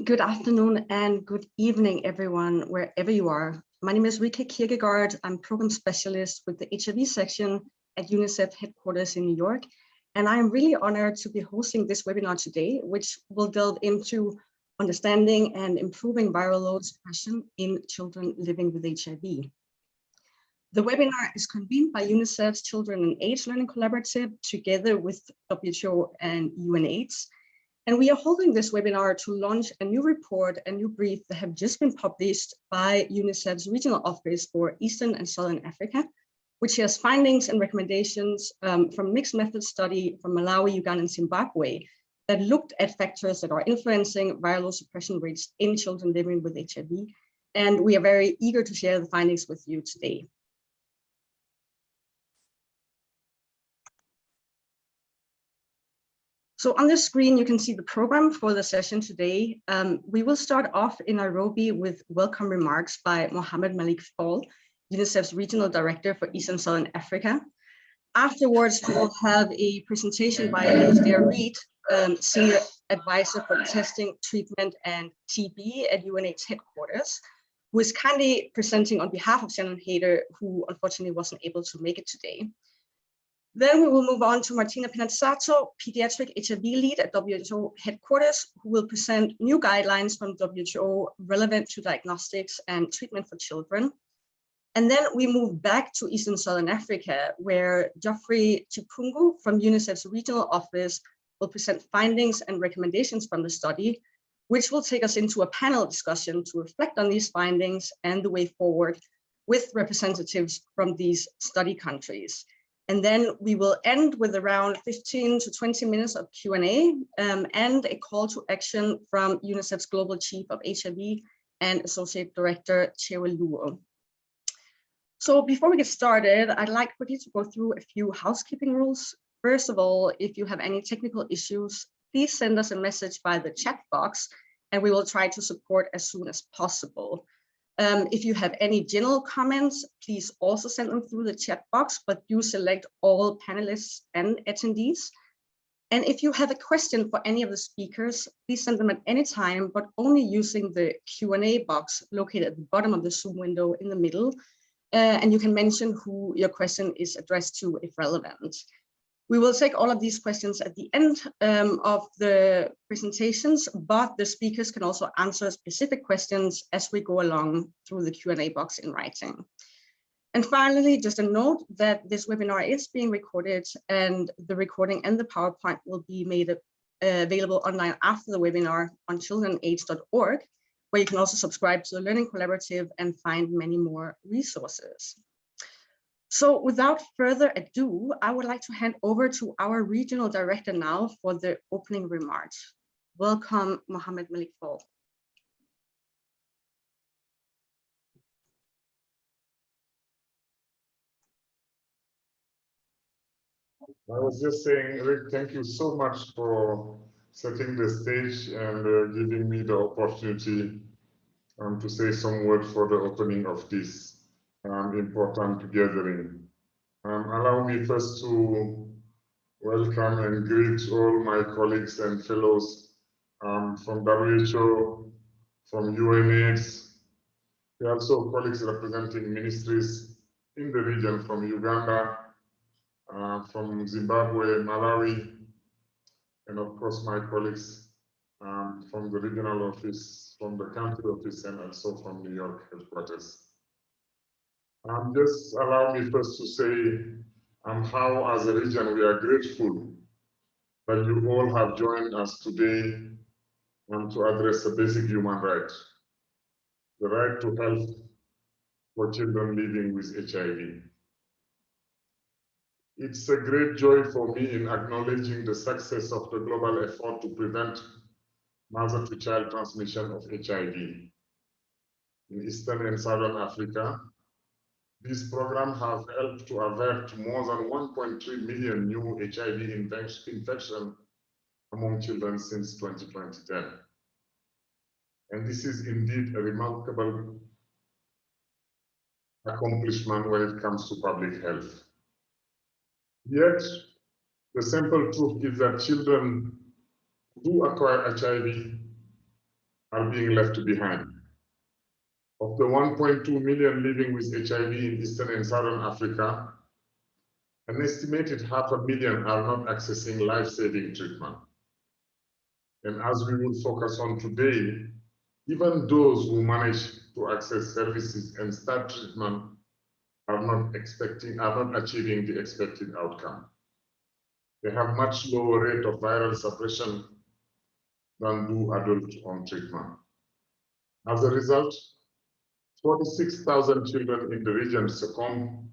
Good afternoon and good evening, everyone, wherever you are. My name is Rika Kierkegaard. I'm program specialist with the HIV section at UNICEF headquarters in New York. And I'm really honored to be hosting this webinar today, which will delve into understanding and improving viral load suppression in children living with HIV. The webinar is convened by UNICEF's Children and AIDS Learning Collaborative together with WHO and UNAIDS. And we are holding this webinar to launch a new report, a new brief that have just been published by UNICEF's Regional Office for Eastern and Southern Africa, which has findings and recommendations from mixed method study from Malawi, Uganda, and Zimbabwe that looked at factors that are influencing viral suppression rates in children living with HIV. And we are very eager to share the findings with you today. So on the screen, you can see the program for the session today. We will start off in Nairobi with welcome remarks by Mohammed Malik Fall, UNICEF's Regional Director for Eastern Southern Africa. Afterwards, we will have a presentation by Alistair Reid, Senior Advisor for Testing, Treatment, and TB at UNAIDS headquarters, who is kindly presenting on behalf of Shannon Hayter, who unfortunately wasn't able to make it today. Then we will move on to Martina Pinazzato, Pediatric HIV Lead at WHO headquarters, who will present new guidelines from WHO relevant to diagnostics and treatment for children. And then we move back to Eastern Southern Africa, where Geoffrey Chipungu from UNICEF's Regional Office will present findings and recommendations from the study, which will take us into a panel discussion to reflect on these findings and the way forward with representatives from these study countries. And then we will end with around 15 to 20 minutes of Q&A and a call to action from UNICEF's Global Chief of HIV and Associate Director, Cheryl Luo. So before we get started, I'd like quickly to go through a few housekeeping rules. First of all, if you have any technical issues, please send us a message by the chat box and we will try to support as soon as possible. If you have any general comments, please also send them through the chat box, but do select all panelists and attendees. And if you have a question for any of the speakers, please send them at any time, but only using the Q&A box located at the bottom of the Zoom window in the middle. And you can mention who your question is addressed to if relevant. We will take all of these questions at the end of the presentations, but the speakers can also answer specific questions as we go along through the Q&A box in writing. And finally, just a note that this webinar is being recorded and the recording and the PowerPoint will be made available online after the webinar on childrenaids.org, where you can also subscribe to the Learning Collaborative and find many more resources. So without further ado, I would like to hand over to our regional director now for the opening remarks. Welcome, Mohammed Malik Fall. I was just saying, Rick, thank you so much for setting the stage and giving me the opportunity to say some words for the opening of this important gathering. Allow me first to welcome and greet all my colleagues and fellows from WHO, from UNAIDS. We are also colleagues representing ministries in the region from Uganda, from Zimbabwe, Malawi, and of course my colleagues from the regional office, from the country office, and also from New York headquarters. Just allow me first to say how, as a region, we are grateful that you all have joined us today to address a basic human right, the right to health for children living with HIV. It's a great joy for me in acknowledging the success of the global effort to prevent mother-to-child transmission of HIV. In Eastern and Southern Africa, these programs have helped to avert more than 1.3 million new HIV infections among children since 2010. And this is indeed a remarkable accomplishment when it comes to public health. Yet, the simple truth is that children who acquire HIV are being left behind. Of the 1.2 million living with HIV in Eastern and Southern Africa, an estimated 500,000 are not accessing life-saving treatment. And as we will focus on today, even those who manage to access services and start treatment are not achieving the expected outcome. They have much lower rate of viral suppression than do adults on treatment. As a result, 46,000 children in the region succumbed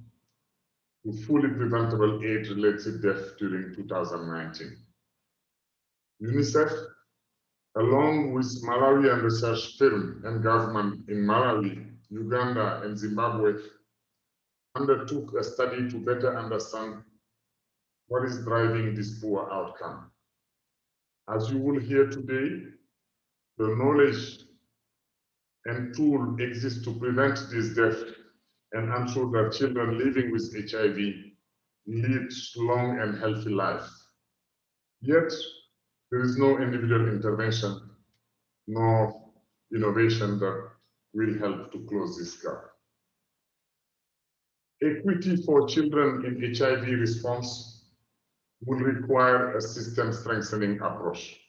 to fully preventable AIDS-related death during 2019. UNICEF, along with Malawian research firm and government in Malawi, Uganda, and Zimbabwe, undertook a study to better understand what is driving this poor outcome. As you will hear today, the knowledge and tool exist to prevent this death and ensure that children living with HIV lead long and healthy lives. Yet, there is no individual intervention nor innovation that will help to close this gap. Equity for children in HIV response will require a system strengthening approach.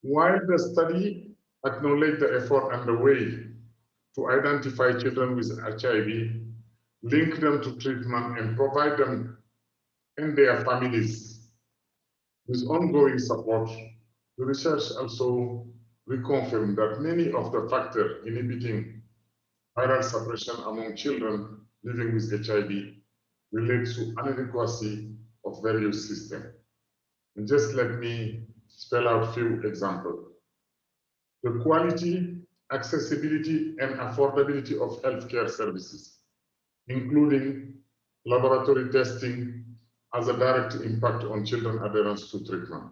While the study acknowledged the effort underway to identify children with HIV, link them to treatment, and provide them and their families with ongoing support, the research also reconfirmed that many of the factors inhibiting viral suppression among children living with HIV relate to inadequacy of various systems. And just let me spell out a few examples. The quality, accessibility, and affordability of healthcare services, including laboratory testing, has a direct impact on children's adherence to treatment.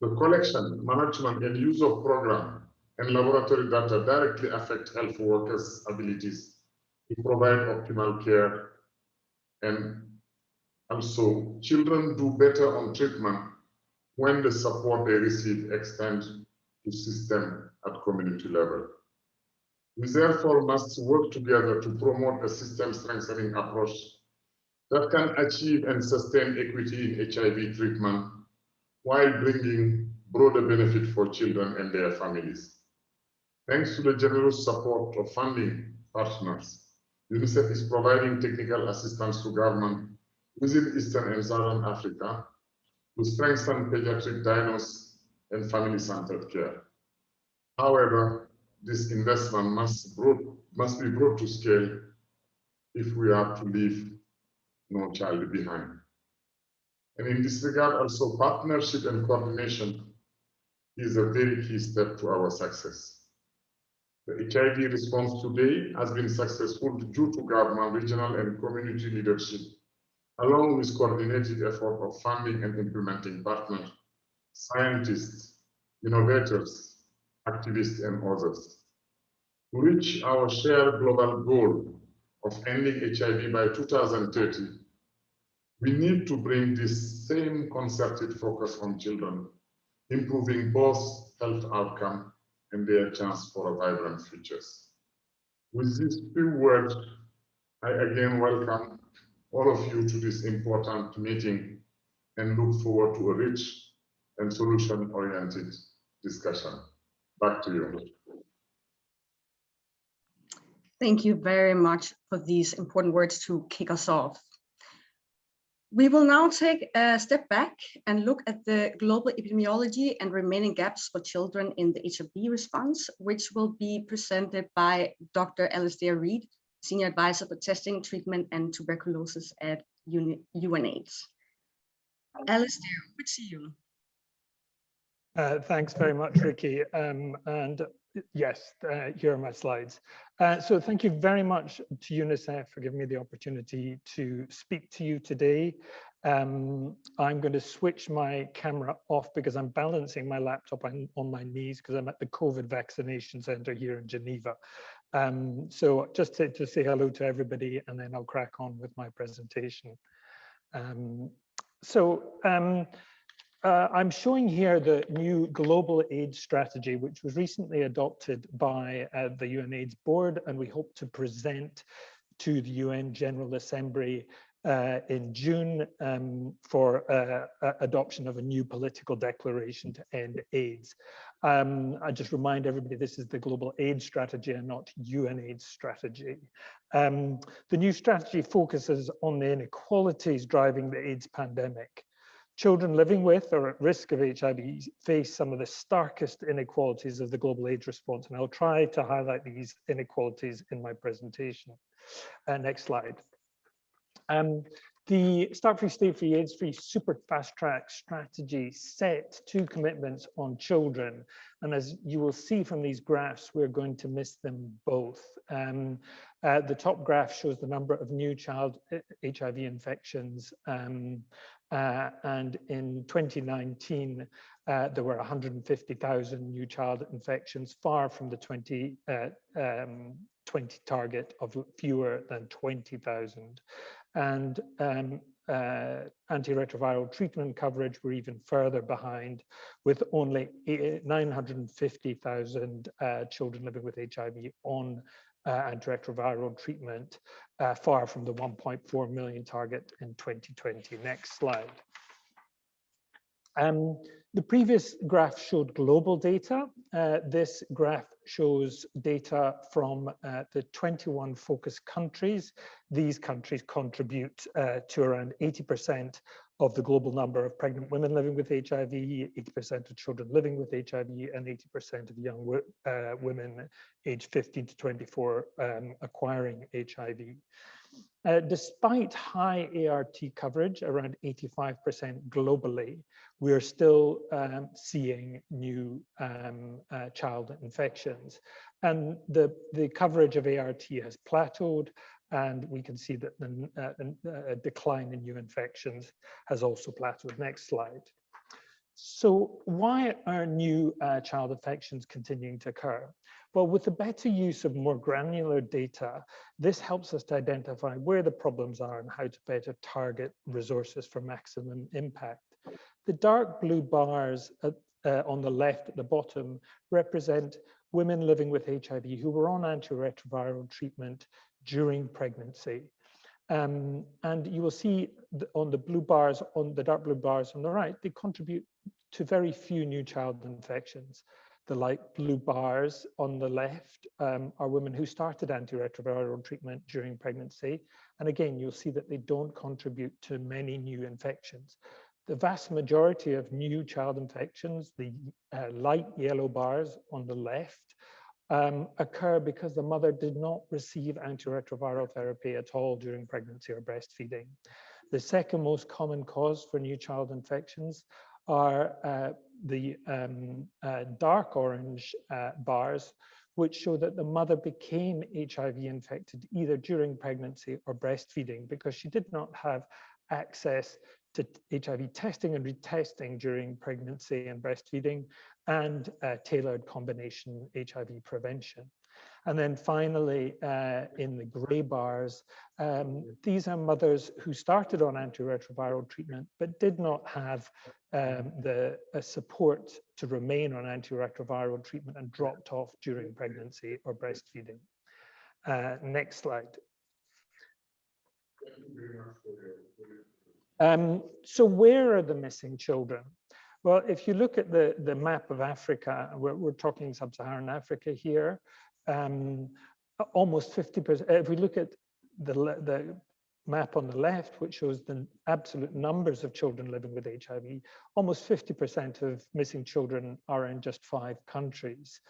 The collection, management, and use of program and laboratory data directly affect health workers' abilities to provide optimal care, and also children do better on treatment when the support they receive extends to system at community level. We therefore must work together to promote a system strengthening approach that can achieve and sustain equity in HIV treatment while bringing broader benefit for children and their families. Thanks to the generous support of funding partners, UNICEF is providing technical assistance to government within Eastern and Southern Africa to strengthen pediatric diagnosis and family-centered care. However, this investment must be brought to scale if we are to leave no child behind. And in this regard, also partnership and coordination is a very key step to our success. The HIV response today has been successful due to government, regional, and community leadership, along with coordinated effort of funding and implementing partners, scientists, innovators, activists, and others. To reach our shared global goal of ending HIV by 2030, we need to bring this same concerted focus on children, improving both health outcome and their chance for a vibrant futures. With these few words, I again welcome all of you to this important meeting and look forward to a rich and solution-oriented discussion. Back to you. Thank you very much for these important words to kick us off. We will now take a step back and look at the global epidemiology and remaining gaps for children in the HIV response, which will be presented by Dr. Alistair Reid, Senior Advisor for Testing, Treatment, and Tuberculosis at UNAIDS. Alistair, over to you. Thanks very much, Ricky. And yes, here are my slides. So thank you very much to UNICEF for giving me the opportunity to speak to you today. I'm going to switch my camera off because I'm balancing my laptop on my knees because I'm at the COVID vaccination center here in Geneva. So just to say hello to everybody, and then I'll crack on with my presentation. I'm showing here the new global AIDS strategy, which was recently adopted by the UN AIDS board, and we hope to present to the UN General Assembly in June for adoption of a new political declaration to end AIDS. I just remind everybody this is the global AIDS strategy and not UN AIDS strategy. The new strategy focuses on the inequalities driving the AIDS pandemic. Children living with or at risk of HIV face some of the starkest inequalities of the global AIDS response, and I'll try to highlight these inequalities in my presentation. Next slide. The Start Free, Stay Free, AIDS Free Super Fast Track strategy set 2 commitments on children. And as you will see from these graphs, we're going to miss them both. The top graph shows the number of new child HIV infections. And in 2019, there were 150,000 new child infections, far from the 2020 target of fewer than 20,000. And antiretroviral treatment coverage were even further behind, with only 950,000 children living with HIV on antiretroviral treatment, far from the 1.4 million target in 2020. Next slide. The previous graph showed global data. This graph shows data from the 21 focus countries. These countries contribute to around 80% of the global number of pregnant women living with HIV, 80% of children living with HIV, and 80% of young women aged 15 to 24 acquiring HIV. Despite high ART coverage, around 85% globally, we are still seeing new child infections. And the coverage of ART has plateaued, and we can see that the decline in new infections has also plateaued. Next slide. So why are new child infections continuing to occur? Well, with the better use of more granular data, this helps us to identify where the problems are and how to better target resources for maximum impact. The dark blue bars on the left at the bottom represent women living with HIV who were on antiretroviral treatment during pregnancy. And you will see on the blue bars, on the dark blue bars on the right, they contribute to very few new child infections. The light blue bars on the left are women who started antiretroviral treatment during pregnancy. And again, you'll see that they don't contribute to many new infections. The vast majority of new child infections, the light yellow bars on the left, occur because the mother did not receive antiretroviral therapy at all during pregnancy or breastfeeding. The second most common cause for new child infections are the dark orange bars, which show that the mother became HIV infected either during pregnancy or breastfeeding because she did not have access to HIV testing and retesting during pregnancy and breastfeeding, and tailored combination HIV prevention. And then finally, in the gray bars, these are mothers who started on antiretroviral treatment but did not have the support to remain on antiretroviral treatment and dropped off during pregnancy or breastfeeding. Next slide. So where are the missing children? Well, if you look at the map of Africa, we're talking sub-Saharan Africa here, almost 50%, if we look at the map on the left, which shows the absolute numbers of children living with HIV, almost 50% of missing children are in just 5 countries.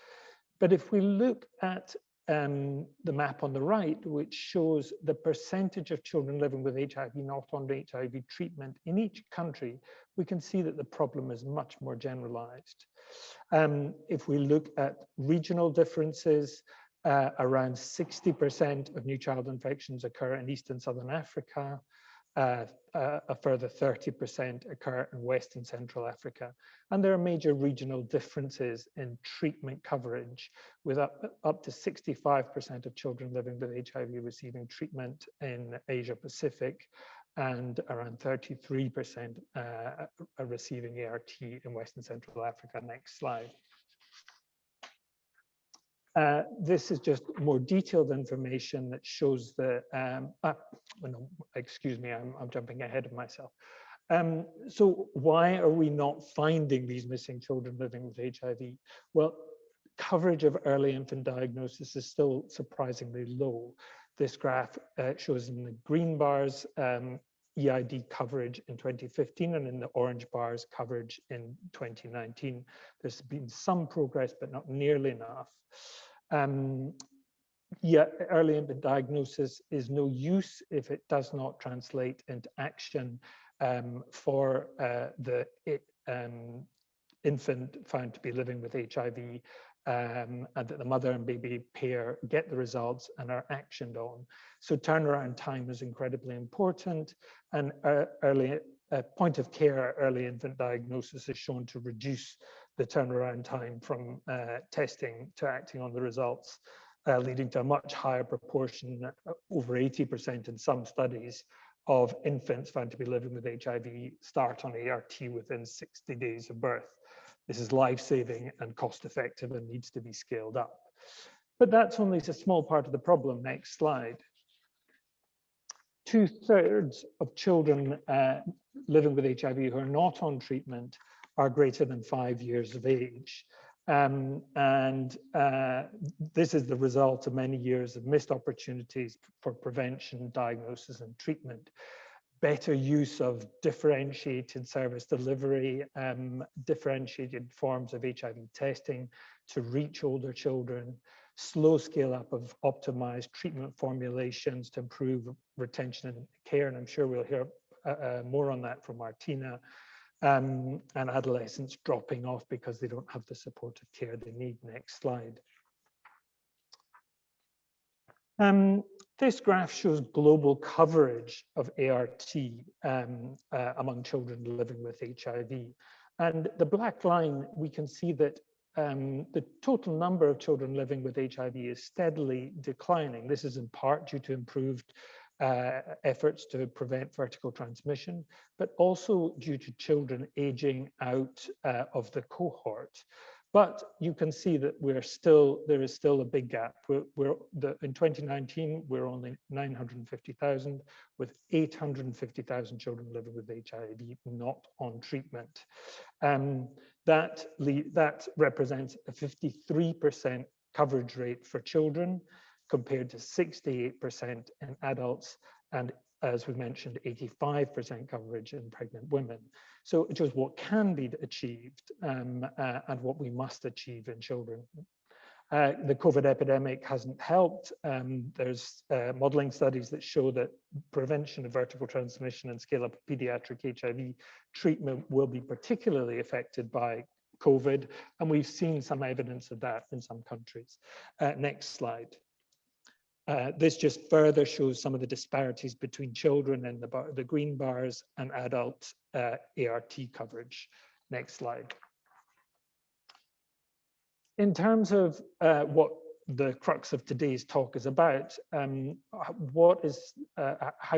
But if we look at the map on the right, which shows the percentage of children living with HIV not on HIV treatment in each country, we can see that the problem is much more generalized. If we look at regional differences, around 60% of new child infections occur in East and Southern Africa. A further 30% occur in West and Central Africa. And there are major regional differences in treatment coverage, with up to 65% of children living with HIV receiving treatment in Asia Pacific, and around 33% are receiving ART in West and Central Africa. Next slide. This is just more detailed information that shows the, no, excuse me, I'm jumping ahead of myself. So why are we not finding these missing children living with HIV? Well, coverage of early infant diagnosis is still surprisingly low. This graph shows in the green bars EID coverage in 2015, and in the orange bars coverage in 2019. There's been some progress, but not nearly enough. Early infant diagnosis is no use if it does not translate into action for the infant found to be living with HIV, and that the mother and baby pair get the results and are actioned on. So turnaround time is incredibly important, and early point of care early infant diagnosis is shown to reduce the turnaround time from testing to acting on the results, leading to a much higher proportion, over 80% in some studies, of infants found to be living with HIV start on ART within 60 days of birth. This is life-saving and cost-effective and needs to be scaled up. But that's only a small part of the problem. Next slide. 2/3 of children living with HIV who are not on treatment are greater than 5 years of age. This is the result of many years of missed opportunities for prevention, diagnosis, and treatment. Better use of differentiated service delivery, differentiated forms of HIV testing to reach older children, slow scale up of optimized treatment formulations to improve retention and care, and I'm sure we'll hear more on that from Martina, and adolescents dropping off because they don't have the supportive care they need. Next slide. This graph shows global coverage of ART among children living with HIV. And the black line, we can see that the total number of children living with HIV is steadily declining. This is in part due to improved efforts to prevent vertical transmission, but also due to children aging out of the cohort. But you can see that there is still a big gap. In 2019, we're only 950,000, with 850,000 children living with HIV not on treatment. That represents a 53% coverage rate for children, compared to 68% in adults, and as we mentioned, 85% coverage in pregnant women. So it shows what can be achieved and what we must achieve in children. The COVID epidemic hasn't helped. There's modeling studies that show that prevention of vertical transmission and scale up of pediatric HIV treatment will be particularly affected by COVID, and we've seen some evidence of that in some countries. Next slide. This just further shows some of the disparities between children in the green bars and adult ART coverage. Next slide. In terms of what the crux of today's talk is about, how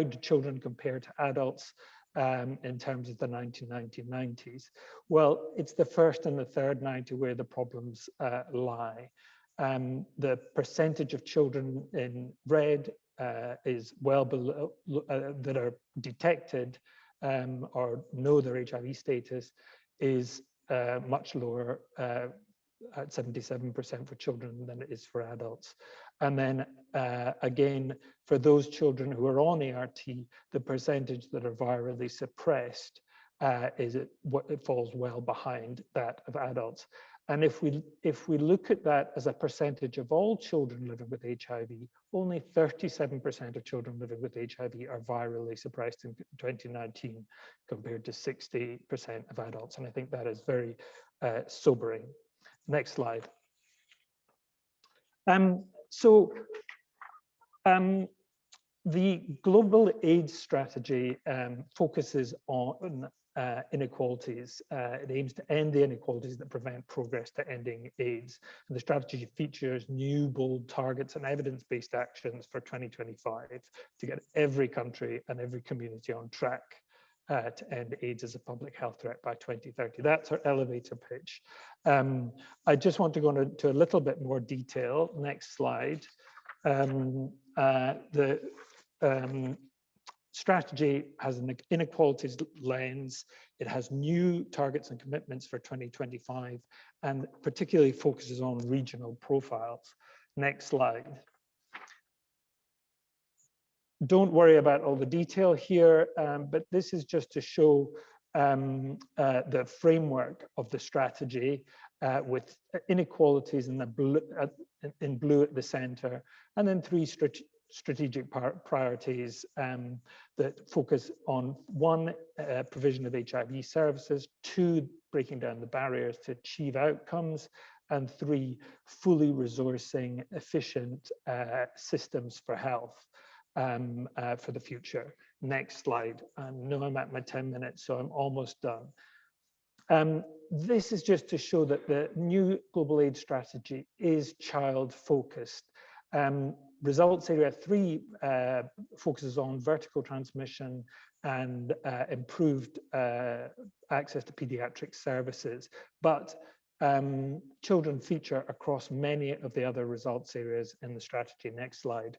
do children compare to adults in terms of the 1990s? Well, it's the first and the third 90 where the problems lie. The percentage of children in red is well below, that are detected or know their HIV status is much lower at 77% for children than it is for adults. And then again, for those children who are on ART, the percentage that are virally suppressed it falls well behind that of adults. And if we look at that as a percentage of all children living with HIV, only 37% of children living with HIV are virally suppressed in 2019, compared to 60% of adults. And I think that is very sobering. Next slide. The global AIDS strategy focuses on inequalities. It aims to end the inequalities that prevent progress to ending AIDS. And the strategy features new bold targets and evidence-based actions for 2025 to get every country and every community on track to end AIDS as a public health threat by 2030. That's our elevator pitch. I just want to go into a little bit more detail. Next slide. The strategy has an inequalities lens. It has new targets and commitments for 2025, and particularly focuses on regional profiles. Next slide. Don't worry about all the detail here, but this is just to show the framework of the strategy with inequalities in blue at the center, and then three strategic priorities that focus on: one, provision of HIV services; two, breaking down the barriers to achieve outcomes; and three, fully resourcing efficient systems for health for the future. Next slide. I know I'm at my 10 minutes, so I'm almost done. This is just to show that the new global AIDS strategy is child-focused. Results area 3 focuses on vertical transmission and improved access to pediatric services, but children feature across many of the other results areas in the strategy. Next slide.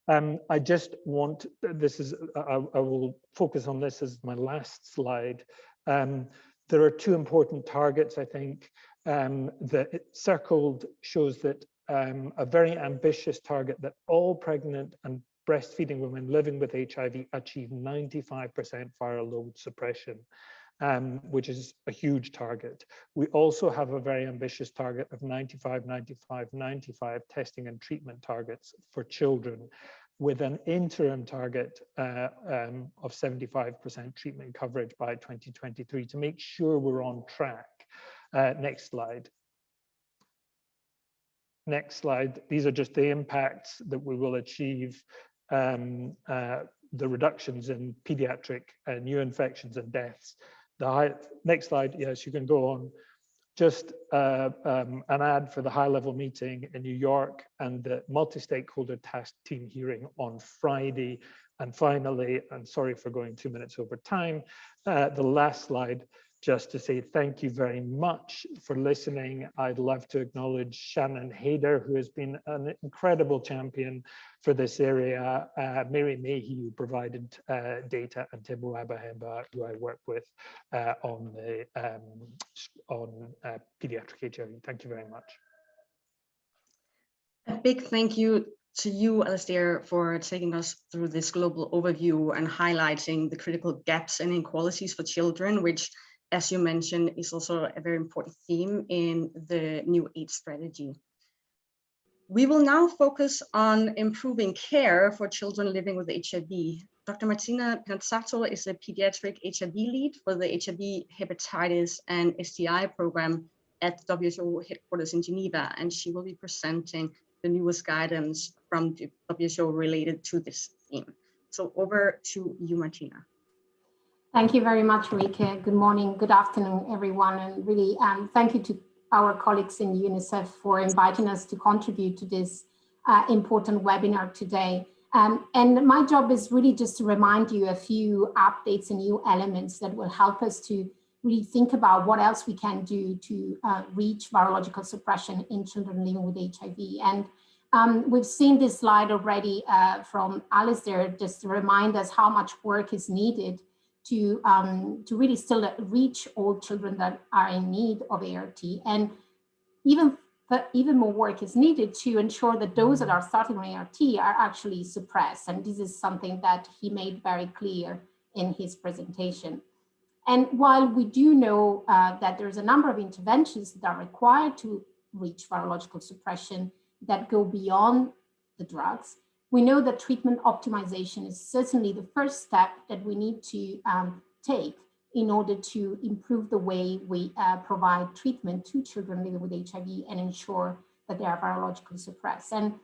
I just want, I will focus on this as my last slide. There are two important targets, I think. The circled shows that a very ambitious target that all pregnant and breastfeeding women living with HIV achieve 95% viral load suppression, which is a huge target. We also have a very ambitious target of 95, 95, 95 testing and treatment targets for children, with an interim target of 75% treatment coverage by 2023 to make sure we're on track. Next slide. Next slide. These are just the impacts that we will achieve, the reductions in pediatric new infections and deaths. Next slide. Yes, you can go on. Just an ad for the high-level meeting in New York and the multi-stakeholder task team hearing on Friday. And finally, I'm sorry for going 2 minutes over time, the last slide, just to say thank you very much for listening. I'd love to acknowledge Shannon Hader, who has been an incredible champion for this area, Mary Mayhew, who provided data, and Tim Wabahemba, who I work with on pediatric HIV. Thank you very much. A big thank you to you, Alastair, for taking us through this global overview and highlighting the critical gaps and inequalities for children, which, as you mentioned, is also a very important theme in the new AIDS strategy. We will now focus on improving care for children living with HIV. Dr. Martina Pinazzato is a pediatric HIV lead for the HIV, hepatitis, and STI program at WHO headquarters in Geneva, and she will be presenting the newest guidance from the WHO related to this theme. So over to you, Martina. Thank you very much, Rika. Good morning, good afternoon, everyone. And really thank you to our colleagues in UNICEF for inviting us to contribute to this important webinar today. And my job is really just to remind you a few updates and new elements that will help us to really think about what else we can do to reach virological suppression in children living with HIV. And we've seen this slide already from Alastair, just to remind us how much work is needed to really still reach all children that are in need of ART. And even more work is needed to ensure that those that are starting on ART are actually suppressed. And this is something that he made very clear in his presentation. And while we do know that there's a number of interventions that are required to reach virological suppression that go beyond the drugs, we know that treatment optimization is certainly the first step that we need to take in order to improve the way we provide treatment to children living with HIV and ensure that they are virologically suppressed. And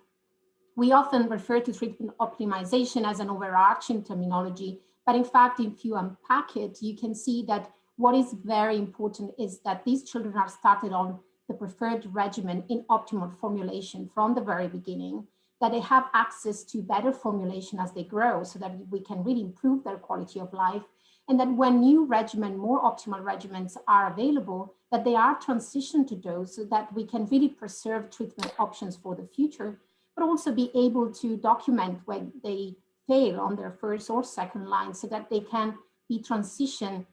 we often refer to treatment optimization as an overarching terminology, But in fact, if you unpack it, you can see that what is very important is that these children are started on the preferred regimen in optimal formulation from the very beginning, that they have access to better formulation as they grow so that we can really improve their quality of life. And that when new regimen, more optimal regimens are available, that they are transitioned to those so that we can really preserve treatment options for the future, but also be able to document when they fail on their first or second line so that they can be transitioned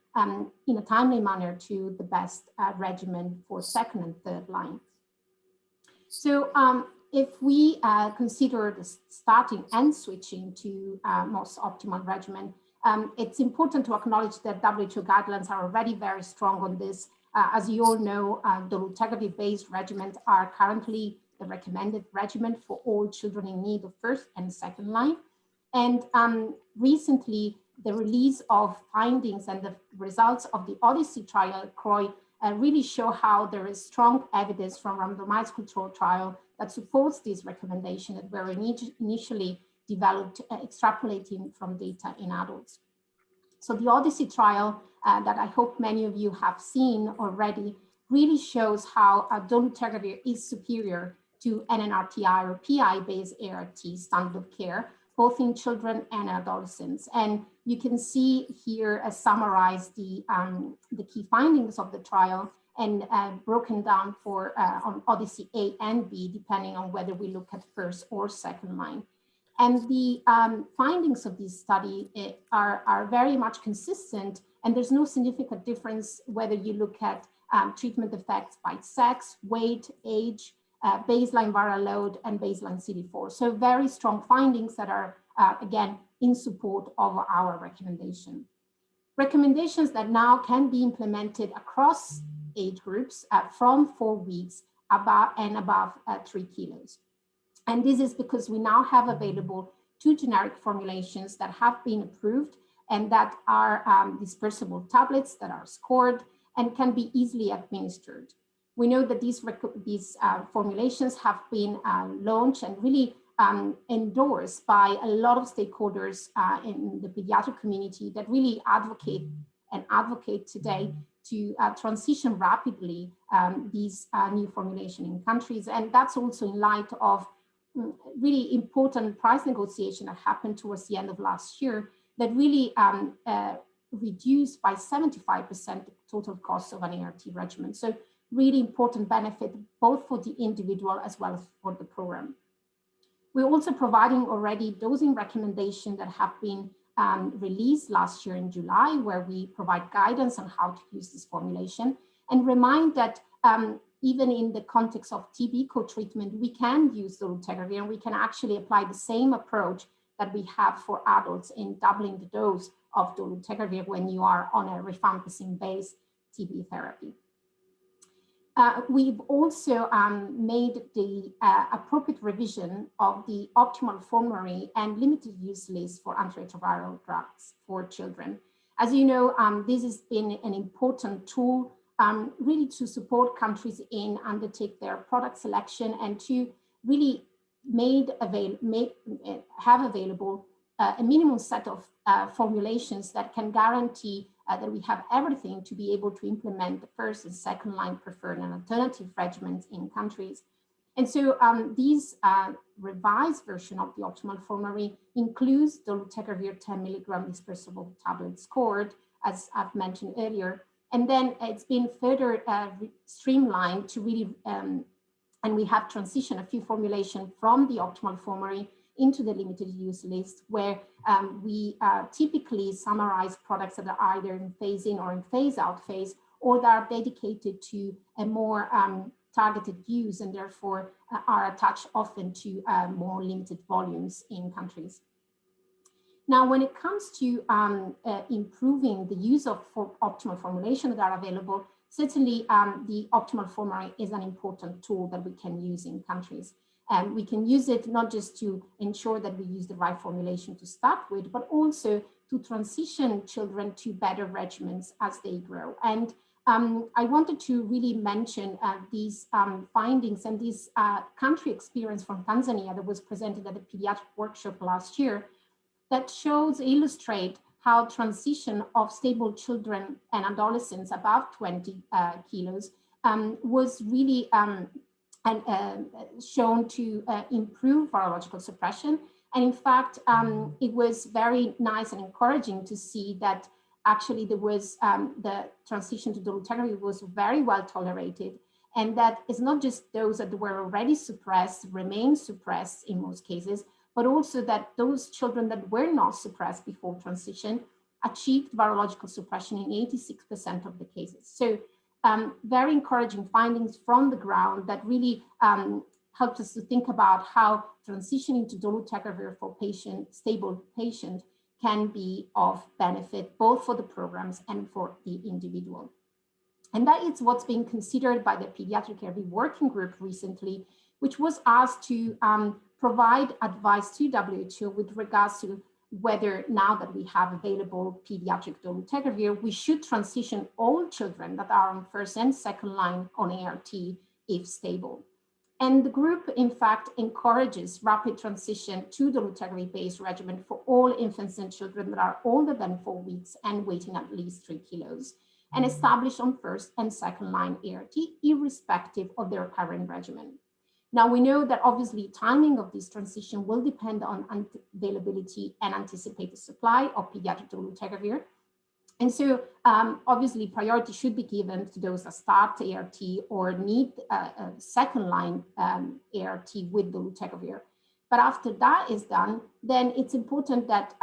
in a timely manner to the best regimen for second and third line. So if we consider the starting and switching to most optimal regimen, it's important to acknowledge that WHO guidelines are already very strong on this. As you all know, dolutegravir-based regimens are currently the recommended regimen for all children in need of first and second line. And recently, the release of findings and the results of the Odyssey Trial, CROI, really show how there is strong evidence from randomized control trial that supports this recommendation that were initially developed extrapolating from data in adults. So the Odyssey Trial that I hope many of you have seen already really shows how dolutegravir is superior to NNRTI or PI-based ART standard of care, both in children and adolescents. And you can see here summarized the key findings of the trial and broken down for on Odyssey A and B, depending on whether we look at first or second line. And the findings of this study are very much consistent, and there's no significant difference whether you look at treatment effects by sex, weight, age, baseline viral load, and baseline CD4. So very strong findings that are, again, in support of our recommendation. Recommendations that now can be implemented across age groups from 4 weeks above 3 kilos. And this is because we now have available 2 generic formulations that have been approved and that are dispersible tablets that are scored and can be easily administered. We know that these formulations have been launched and really endorsed by a lot of stakeholders in the pediatric community that really advocate today to transition rapidly these new formulation in countries. And that's also in light of really important price negotiation that happened towards the end of last year that really reduced by 75% the total cost of an ART regimen. So really important benefit both for the individual as well as for the program. We're also providing already dosing recommendations that have been released last year in July, where we provide guidance on how to use this formulation and remind that even in the context of TB co-treatment, we can use dolutegravir and we can actually apply the same approach that we have for adults in doubling the dose of dolutegravir when you are on a rifampicin-based TB therapy. We've also made the appropriate revision of the optimal formulary and limited use list for antiretroviral drugs for children. As you know, this has been an important tool really to support countries in undertake their product selection and to really have available a minimum set of formulations that can guarantee that we have everything to be able to implement the first and second line preferred and alternative regimens in countries. And so these revised version of the optimal formulary includes dolutegravir 10 milligram dispersible tablet scored, as I've mentioned earlier. And then it's been further streamlined to really, and we have transitioned a few formulations from the optimal formulary into the limited use list, where we typically summarize products that are either in phase in or in phase out phase, or that are dedicated to a more targeted use and therefore are attached often to more limited volumes in countries. Now, when it comes to improving the use of optimal formulations that are available, certainly the optimal formulary is an important tool that we can use in countries. And we can use it not just to ensure that we use the right formulation to start with, but also to transition children to better regimens as they grow. And I wanted to really mention these findings and this country experience from Tanzania that was presented at the pediatric workshop last year that illustrate how transition of stable children and adolescents above 20 kilos was really shown to improve virological suppression. And in fact, it was very nice and encouraging to see that actually there was the transition to dolutegravir was very well tolerated, and that it's not just those that were already suppressed remain suppressed in most cases, but also that those children that were not suppressed before transition achieved virological suppression in 86% of the cases. So very encouraging findings from the ground that really helped us to think about how transitioning to dolutegravir for stable patient can be of benefit both for the programs and for the individual. And that is what's being considered by the Pediatric HIV Working Group recently, which was asked to provide advice to WHO with regards to whether, now that we have available pediatric dolutegravir, we should transition all children that are on first and second line on ART if stable. And the group, in fact, encourages rapid transition to dolutegravir-based regimen for all infants and children that are older than 4 weeks and weighing at least 3 kilos, and established on first and second line ART, irrespective of their current regimen. Now, we know that obviously timing of this transition will depend on availability and anticipated supply of pediatric dolutegravir. And so obviously priority should be given to those that start ART or need a second line ART with dolutegravir. But after that is done, then it's important that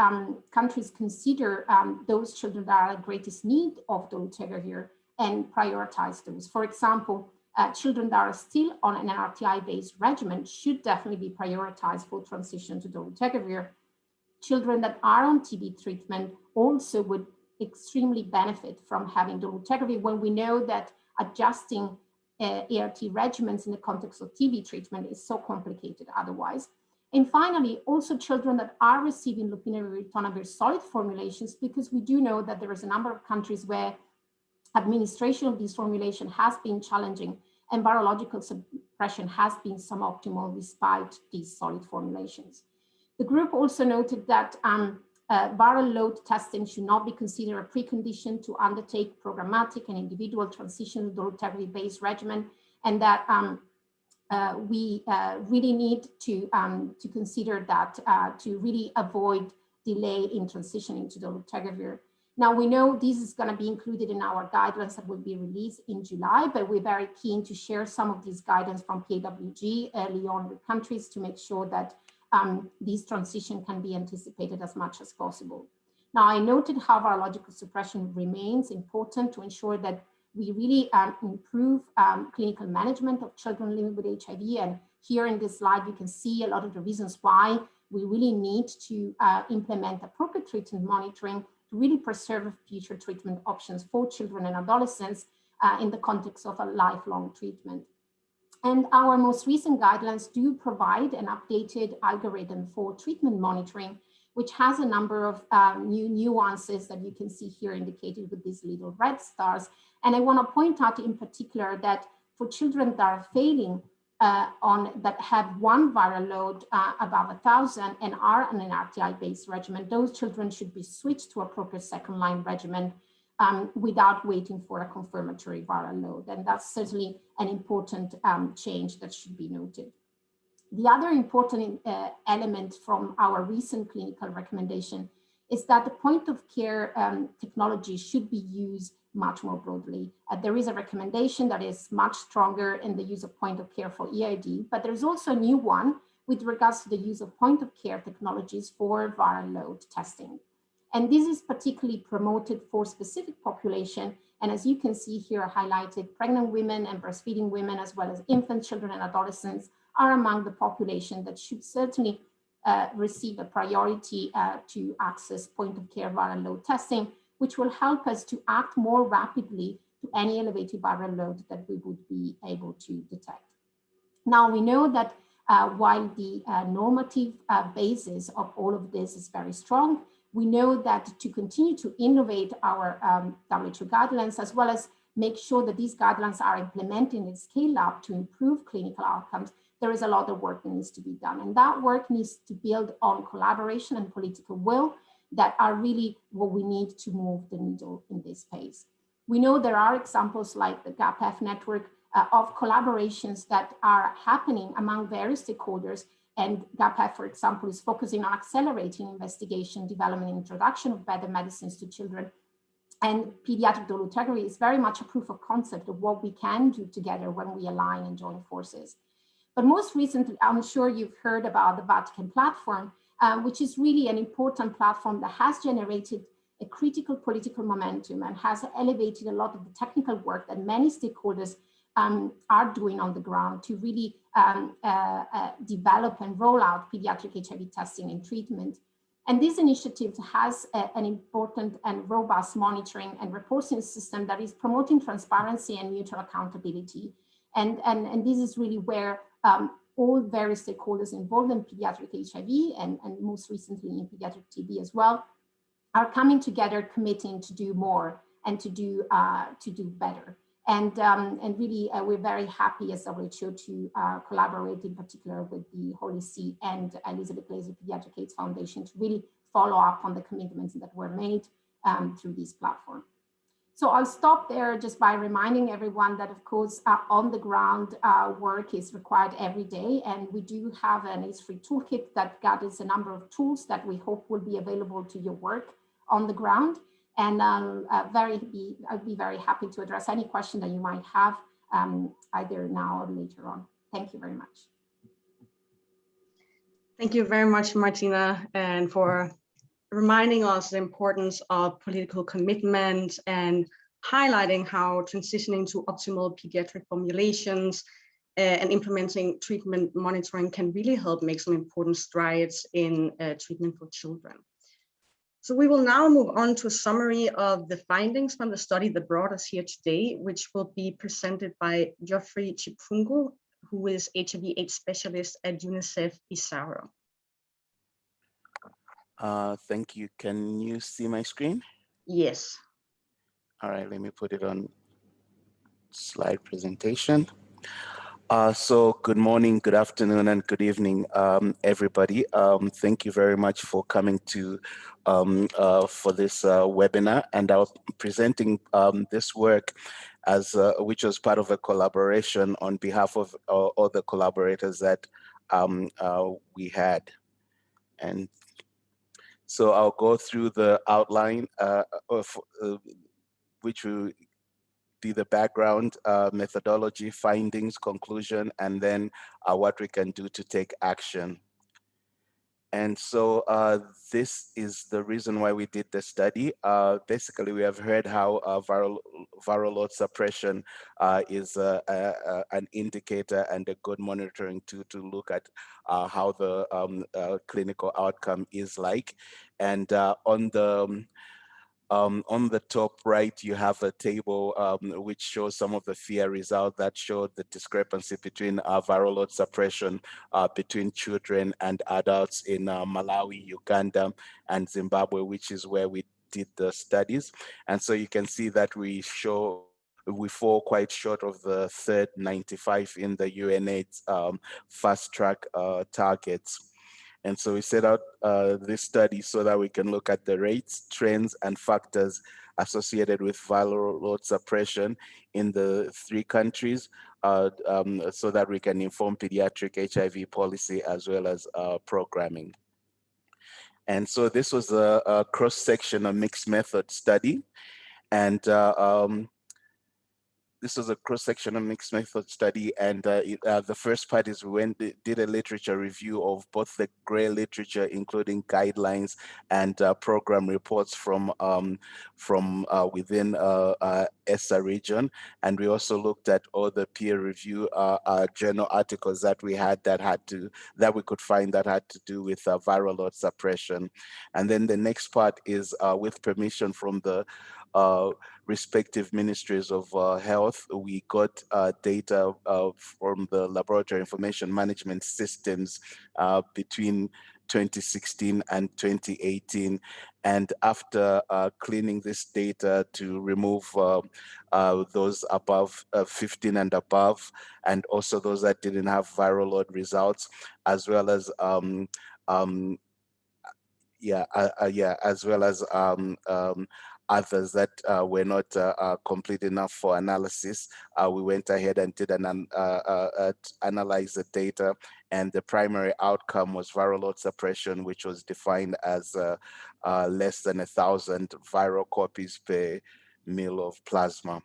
countries consider those children that are at greatest need of dolutegravir and prioritize those. For example, children that are still on an RTI-based regimen should definitely be prioritized for transition to dolutegravir. Children that are on TB treatment also would extremely benefit from having dolutegravir when we know that adjusting ART regimens in the context of TB treatment is so complicated otherwise. And finally, also children that are receiving lopinavir-ritonavir solid formulations, because we do know that there is a number of countries where administration of this formulation has been challenging and virological suppression has been suboptimal despite these solid formulations. The group also noted that viral load testing should not be considered a precondition to undertake programmatic and individual transition to dolutegravir-based regimen, and that we really need to consider that to really avoid delay in transitioning to dolutegravir. Now, we know this is going to be included in our guidelines that will be released in July, but we're very keen to share some of these guidance from PAWG early on with countries to make sure that this transition can be anticipated as much as possible. Now, I noted how virological suppression remains important to ensure that we really improve clinical management of children living with HIV. And here in this slide, you can see a lot of the reasons why we really need to implement appropriate treatment monitoring to really preserve future treatment options for children and adolescents in the context of a lifelong treatment. And our most recent guidelines do provide an updated algorithm for treatment monitoring, which has a number of new nuances that you can see here indicated with these little red stars. And I want to point out in particular that for children that are failing that have one viral load above 1,000 and are on an RTI-based regimen, those children should be switched to appropriate second-line regimen without waiting for a confirmatory viral load. And that's certainly an important change that should be noted. The other important element from our recent clinical recommendation is that the point of care technology should be used much more broadly. There is a recommendation that is much stronger in the use of point of care for EID, but there's also a new one with regards to the use of point of care technologies for viral load testing. And this is particularly promoted for specific population. And as you can see here highlighted, pregnant women and breastfeeding women, as well as infants, children, and adolescents are among the population that should certainly receive a priority to access point of care viral load testing, which will help us to act more rapidly to any elevated viral load that we would be able to detect. Now, we know that while the normative basis of all of this is very strong, we know that to continue to innovate our WHO guidelines, as well as make sure that these guidelines are implemented and scale up to improve clinical outcomes, there is a lot of work that needs to be done. And that work needs to build on collaboration and political will that are really what we need to move the needle in this space. We know there are examples like the GAPF network of collaborations that are happening among various stakeholders. And GAPF, for example, is focusing on accelerating investigation, development, and introduction of better medicines to children. And pediatric dolutegravir is very much a proof of concept of what we can do together when we align and join forces. But most recently, I'm sure you've heard about the Vatican Platform, which is really an important platform that has generated a critical political momentum and has elevated a lot of the technical work that many stakeholders are doing on the ground to really develop and roll out pediatric HIV testing and treatment. And this initiative has an important and robust monitoring and reporting system that is promoting transparency and mutual accountability. And this is really where all various stakeholders involved in pediatric HIV and most recently in pediatric TB as well are coming together, committing to do more and to do better. And really, we're very happy as WHO to collaborate in particular with the Holy See and Elizabeth Glaser Pediatric AIDS Foundation to really follow up on the commitments that were made through this platform. So I'll stop there just by reminding everyone that, of course, on the ground work is required every day. And we do have an AIDS-free toolkit that gathers a number of tools that we hope will be available to your work on the ground. And I'd be very happy to address any question that you might have either now or later on. Thank you very much. Thank you very much, Martina, and for reminding us the importance of political commitment and highlighting how transitioning to optimal pediatric formulations and implementing treatment monitoring can really help make some important strides in treatment for children. So we will now move on to a summary of the findings from the study that brought us here today, which will be presented by Geoffrey Chipungu, who is HIV/AIDS specialist at UNICEF Isaro. Thank you. Can you see my screen? Yes. All right, let me put it on slide presentation. So good morning, good afternoon, and good evening, everybody. Thank you very much for coming to for this webinar, and I'm presenting this work as which was part of a collaboration on behalf of all the collaborators that we had. And so I'll go through the outline of which will be the background, methodology, findings, conclusion, and then what we can do to take action. And so this is the reason why we did the study. Basically, we have heard how viral load suppression is an indicator and a good monitoring tool to look at how the clinical outcome is like. And on the top right, you have a table which shows some of the FIA results that showed the discrepancy between viral load suppression between children and adults in Malawi, Uganda, and Zimbabwe, which is where we did the studies. And so you can see that we fall quite short of the third 95 in the UNAIDS fast track targets. And so we set out this study so that we can look at the rates, trends, and factors associated with viral load suppression in the 3 countries so that we can inform pediatric HIV policy as well as programming. And so this was a cross-section, a mixed method study. And this was a cross-sectional mixed method study, and the first part is we did a literature review of both the gray literature, including guidelines and program reports from within ESSA region, and we also looked at all the peer review journal articles that we had that we could find that had to do with viral load suppression. And then the next part is with permission from the respective ministries of health, we got data from the laboratory information management systems between 2016 and 2018. And after cleaning this data to remove those above 15 and above, and also those that didn't have viral load results, as well as as well as others that were not complete enough for analysis. We went ahead and did analyze the data, and the primary outcome was viral load suppression, which was defined as less than 1,000 viral copies per mil of plasma.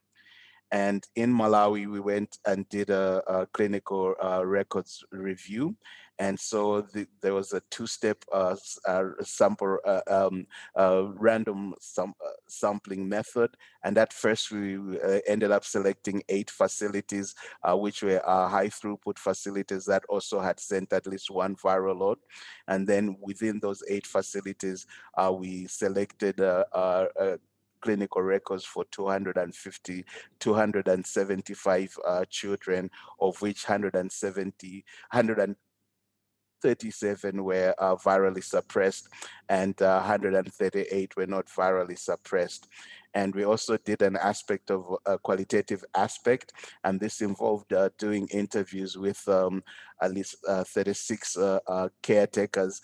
And in Malawi, we went and did a clinical records review. And so there was a two-step random sampling method. And at first, we ended up selecting 8 facilities, which were high throughput facilities that also had sent at least 1 viral load. And then within those 8 facilities, we selected clinical records for 275 children, of which 137 were virally suppressed, and 138 were not virally suppressed. And we also did an aspect of a qualitative aspect, and this involved doing interviews with at least 36 caretakers,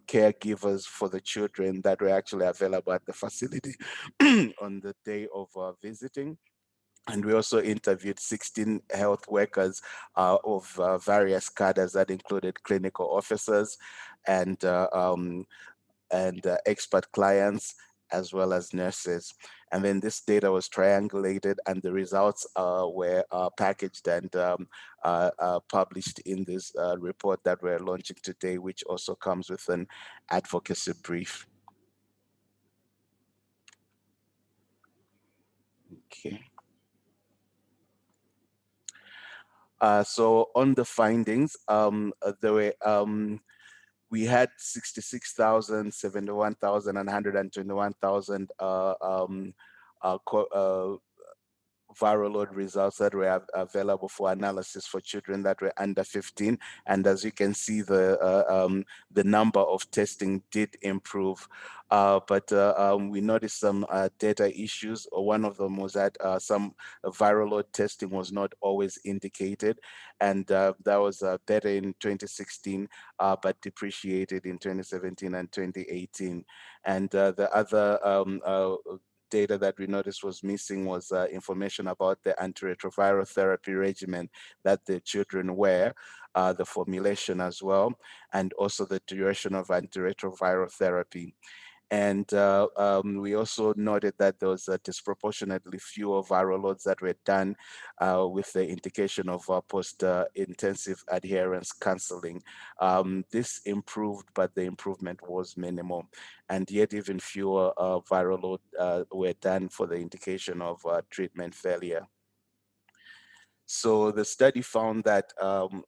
caregivers for the children that were actually available at the facility on the day of visiting. And we also interviewed 16 health workers of various cadres that included clinical officers and expert clients, as well as nurses. And then this data was triangulated, and the results were packaged and published in this report that we're launching today, which also comes with an advocacy brief. Okay. So on the findings, there were we had 66,000, 71,000, and 121,000 viral load results that were available for analysis for children that were under 15. And as you can see, the number of testing did improve, but we noticed some data issues. One of them was that some viral load testing was not always indicated, and that was better in 2016, but depreciated in 2017 and 2018. And the other data that we noticed was missing was information about the antiretroviral therapy regimen that the children wear, the formulation as well, and also the duration of antiretroviral therapy. And we also noted that there was disproportionately fewer viral loads that were done with the indication of post-intensive adherence counseling. This improved, but the improvement was minimal. And yet even fewer viral loads were done for the indication of treatment failure. So the study found that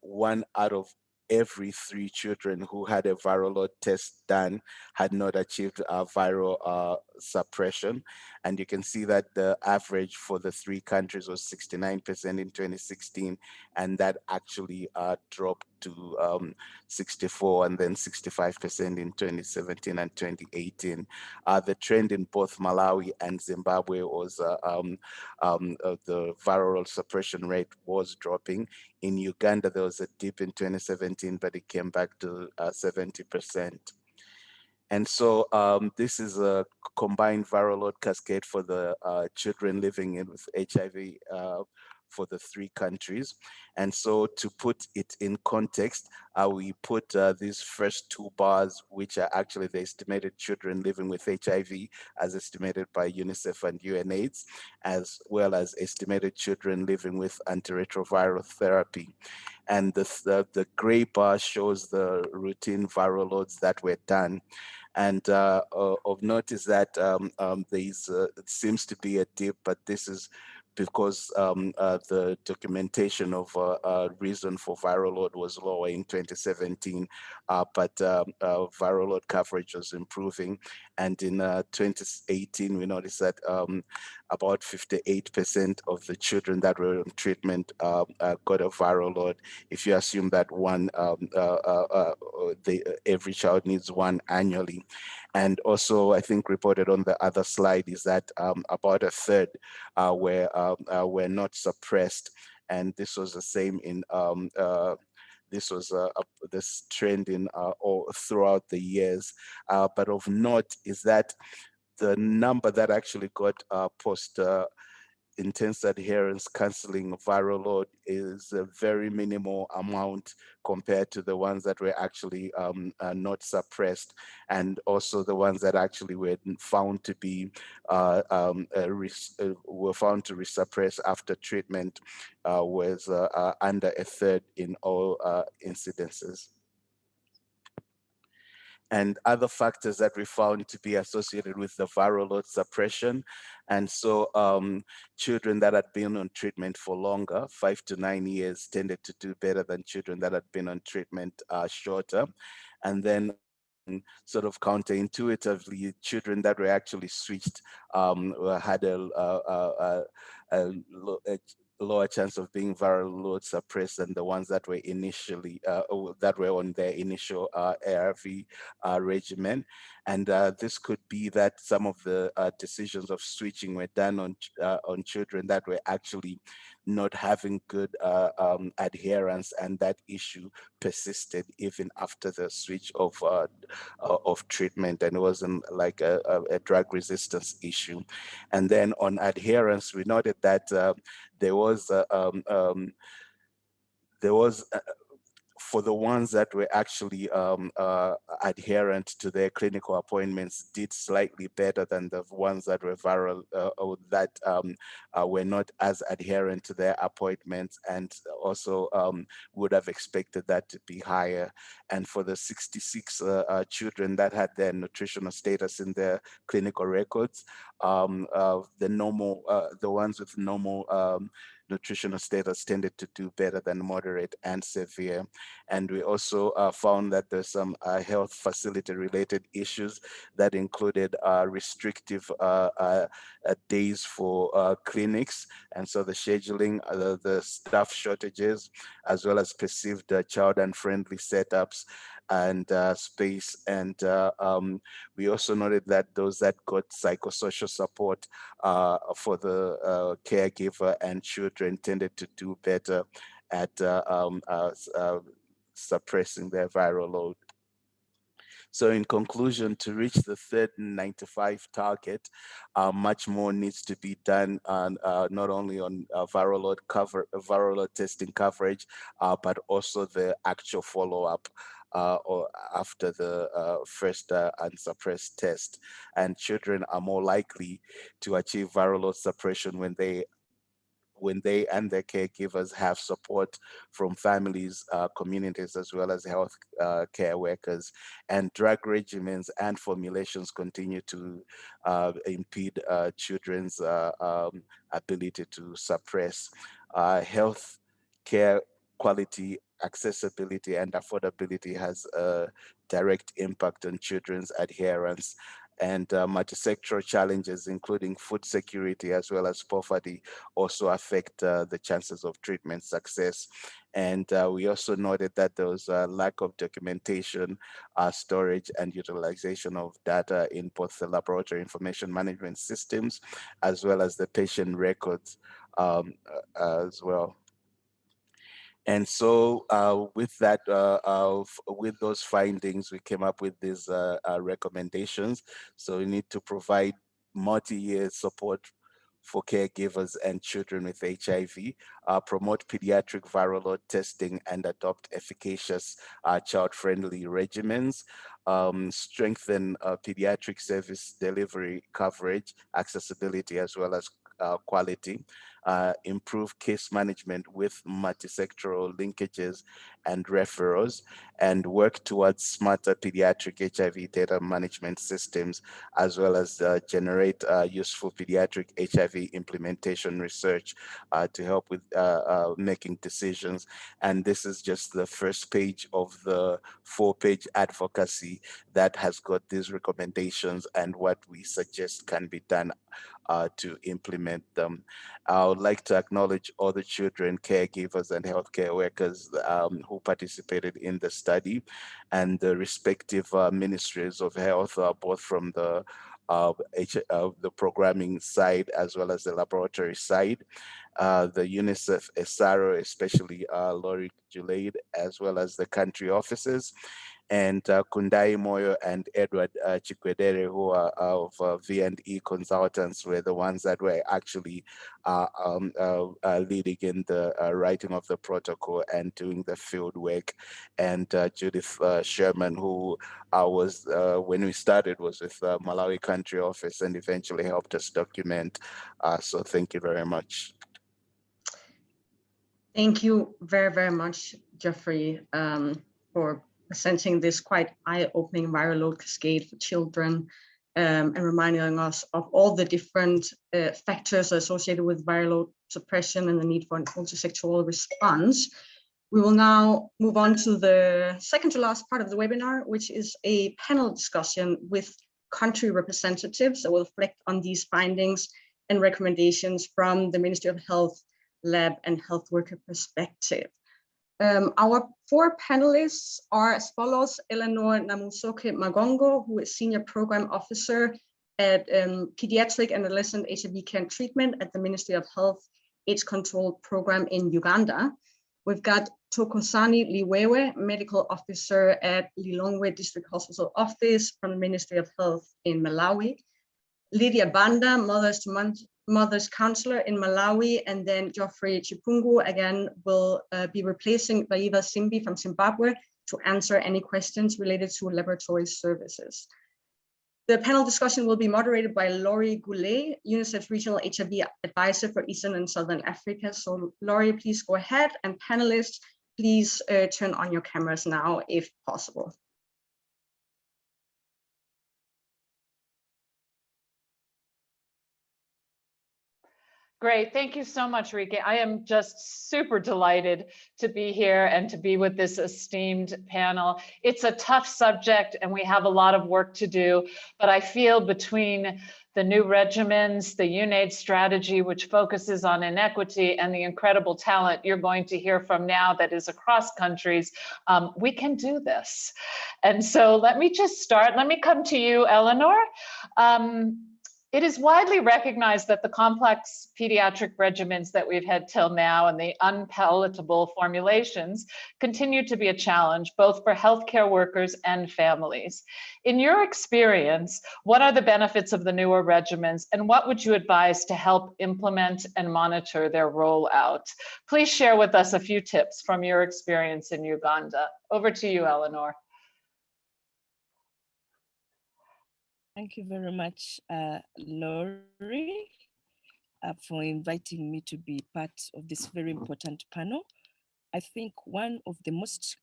1 out of every 3 children who had a viral load test done had not achieved viral suppression. And you can see that the average for the 3 countries was 69% in 2016, and that actually dropped to 64 and then 65% in 2017 and 2018. The trend in both Malawi and Zimbabwe was the viral suppression rate was dropping. In Uganda, there was a dip in 2017, but it came back to 70%. And so this is a combined viral load cascade for the children living with HIV for the 3 countries. And so to put it in context, we put these first 2 bars, which are actually the estimated children living with HIV as estimated by UNICEF and UNAIDS, as well as estimated children living with antiretroviral therapy. And the gray bar shows the routine viral loads that were done. And of note is that it seems to be a dip, but this is because the documentation of reason for viral load was lower in 2017, but viral load coverage was improving. And in 2018, we noticed that about 58% of the children that were on treatment got a viral load. If you assume that every child needs 1 annually. And also, I think reported on the other slide is that about 1/3 were not suppressed, and this was the same in this was this trending all throughout the years. But of note is that the number that actually got post intense adherence cancelling viral load is a very minimal amount compared to the ones that were actually not suppressed, and also the ones that actually were found to be were found to resuppress after treatment was under a third in all incidences. And other factors that we found to be associated with the viral load suppression. And so children that had been on treatment for longer, 5 to 9 years, tended to do better than children that had been on treatment shorter. And then sort of counterintuitively, children that were actually switched had a lower chance of being viral load suppressed than the ones that were initially that were on their initial ARV regimen. And this could be that some of the decisions of switching were done on children that were actually not having good adherence, and that issue persisted even after the switch of treatment, and it wasn't like a drug resistance issue. And then on adherence, we noted that there was for the ones that were actually adherent to their clinical appointments, did slightly better than the ones that were viral or that were not as adherent to their appointments, and also would have expected that to be higher. And for the 66 children that had their nutritional status in their clinical records, the ones with normal nutritional status tended to do better than moderate and severe. And we also found that there's some health facility related issues that included restrictive days for clinics. And so the scheduling, the staff shortages, as well as perceived child unfriendly setups and space. And we also noted that those that got psychosocial support for the caregiver and children tended to do better at suppressing their viral load. So in conclusion, to reach the third 95 target, much more needs to be done on, not only on viral load testing coverage, but also the actual follow-up or after the first unsuppressed test. And children are more likely to achieve viral load suppression when they and their caregivers have support from families, communities, as well as health care workers. And drug regimens and formulations continue to impede children's ability to suppress. Health care quality, accessibility, and affordability has a direct impact on children's adherence. And multisectoral challenges, including food security as well as poverty, also affect the chances of treatment success. And we also noted that there was a lack of documentation, storage, and utilization of data in both the laboratory information management systems as well as the patient records as well. And so with that, with those findings, we came up with these recommendations. So we need to provide multi-year support for caregivers and children with HIV, promote pediatric viral load testing, and adopt efficacious child-friendly regimens, strengthen pediatric service delivery coverage, accessibility, as well as quality, improve case management with multisectoral linkages and referrals, and work towards smarter pediatric HIV data management systems, as well as generate useful pediatric HIV implementation research to help with making decisions. And this is just the first page of the 4-page advocacy that has got these recommendations and what we suggest can be done to implement them. I would like to acknowledge all the children, caregivers, and healthcare workers who participated in the study, and the respective ministries of health, both from the programming side as well as the laboratory side. the UNICEF SRO, especially Laurie Juleid, as well as the country offices, and Kundai Moyo and Edward Chikwedere, who are of V&E consultants, were the ones that were actually leading in the writing of the protocol and doing the field work. And Judith Sherman, who was, when we started, was with Malawi country office and eventually helped us document. So thank you very much. Thank you very, very much, Jeffrey, for presenting this quite eye-opening viral load cascade for children, and reminding us of all the different factors associated with viral load suppression and the need for an multi-sectoral response. We will now move on to the second to last part of the webinar, which is a panel discussion with country representatives that will reflect on these findings and recommendations from the Ministry of Health, Lab and Health Worker perspective. Our four panelists are as follows: Eleanor Namusoke Magongo, who is Senior Program Officer at Pediatric and Adolescent HIV Care and Treatment at the Ministry of Health AIDS Control Program in Uganda. We've got Tokozani Liwewe, Medical Officer at Lilongwe District Hospital Office from the Ministry of Health in Malawi. Lydia Banda, Mothers Counselor in Malawi, and then Geoffrey Chipungu again will be replacing Vaiva Simbi from Zimbabwe to answer any questions related to laboratory services. The panel discussion will be moderated by Laurie Goulet, UNICEF's Regional HIV Advisor for Eastern and Southern Africa. So Laurie, please go ahead, and panelists, please turn on your cameras now if possible. Great, thank you so much, Rike. I am just super delighted to be here and to be with this esteemed panel. It's a tough subject and we have a lot of work to do, but I feel between the new regimens, the UNAIDS strategy, which focuses on inequity, and the incredible talent you're going to hear from now that is across countries, we can do this. And so let me just start. Let me come to you, Eleanor. It is widely recognized that the complex pediatric regimens that we've had till now and the unpalatable formulations continue to be a challenge, both for healthcare workers and families. In your experience, what are the benefits of the newer regimens, and what would you advise to help implement and monitor their rollout? Please share with us a few tips from your experience in Uganda. Over to you, Eleanor. Thank you very much, Laurie, for inviting me to be part of this very important panel. I think one of the most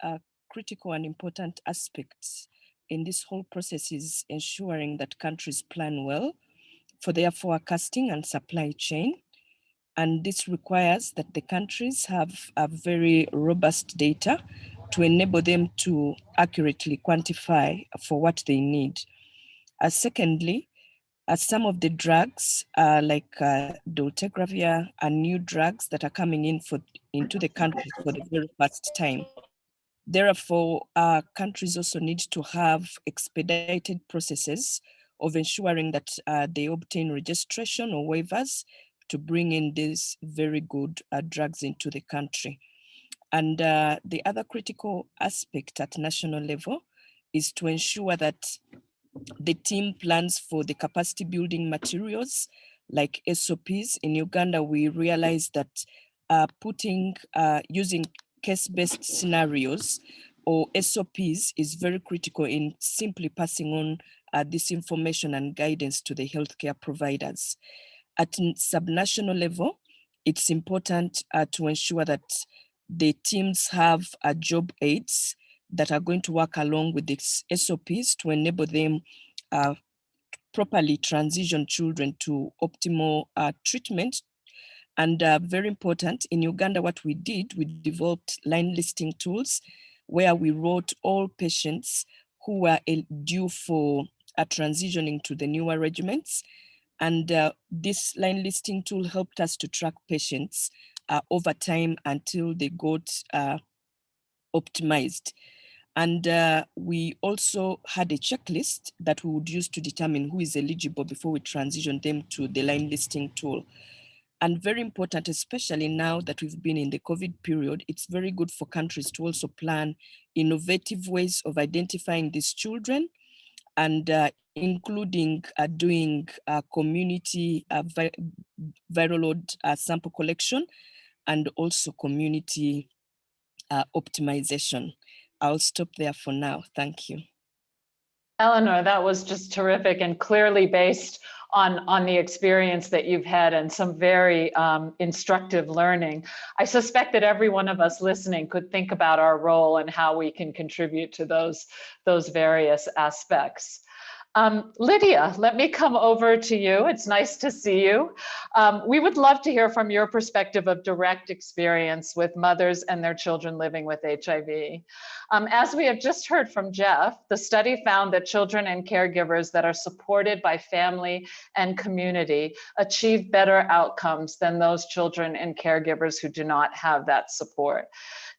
critical and important aspects in this whole process is ensuring that countries plan well for their forecasting and supply chain. And this requires that the countries have a very robust data to enable them to accurately quantify for what they need. Secondly, some of the drugs like dolutegravir are new drugs that are coming into the country for the very first time. Therefore, countries also need to have expedited processes of ensuring that they obtain registration or waivers to bring in these very good drugs into the country. And the other critical aspect at national level is to ensure that the team plans for the capacity building materials like SOPs. In Uganda, we realized that using case-based scenarios or SOPs is very critical in simply passing on this information and guidance to the healthcare providers. At subnational level, it's important to ensure that the teams have job aids that are going to work along with these SOPs to enable them properly transition children to optimal treatment. And very important, in Uganda, what we did, we developed line listing tools where we wrote all patients who were due for transitioning to the newer regimens. And this line listing tool helped us to track patients over time until they got optimized. And we also had a checklist that we would use to determine who is eligible before we transition them to the line listing tool. And very important, especially now that we've been in the COVID period, it's very good for countries to also plan innovative ways of identifying these children, and including doing community viral load sample collection, and also community optimization. I'll stop there for now. Thank you. Eleanor, that was just terrific and clearly based on the experience that you've had and some very instructive learning. I suspect that every one of us listening could think about our role and how we can contribute to those various aspects. Lydia, let me come over to you. It's nice to see you. We would love to hear from your perspective of direct experience with mothers and their children living with HIV. As we have just heard from Jeff, the study found that children and caregivers that are supported by family and community achieve better outcomes than those children and caregivers who do not have that support.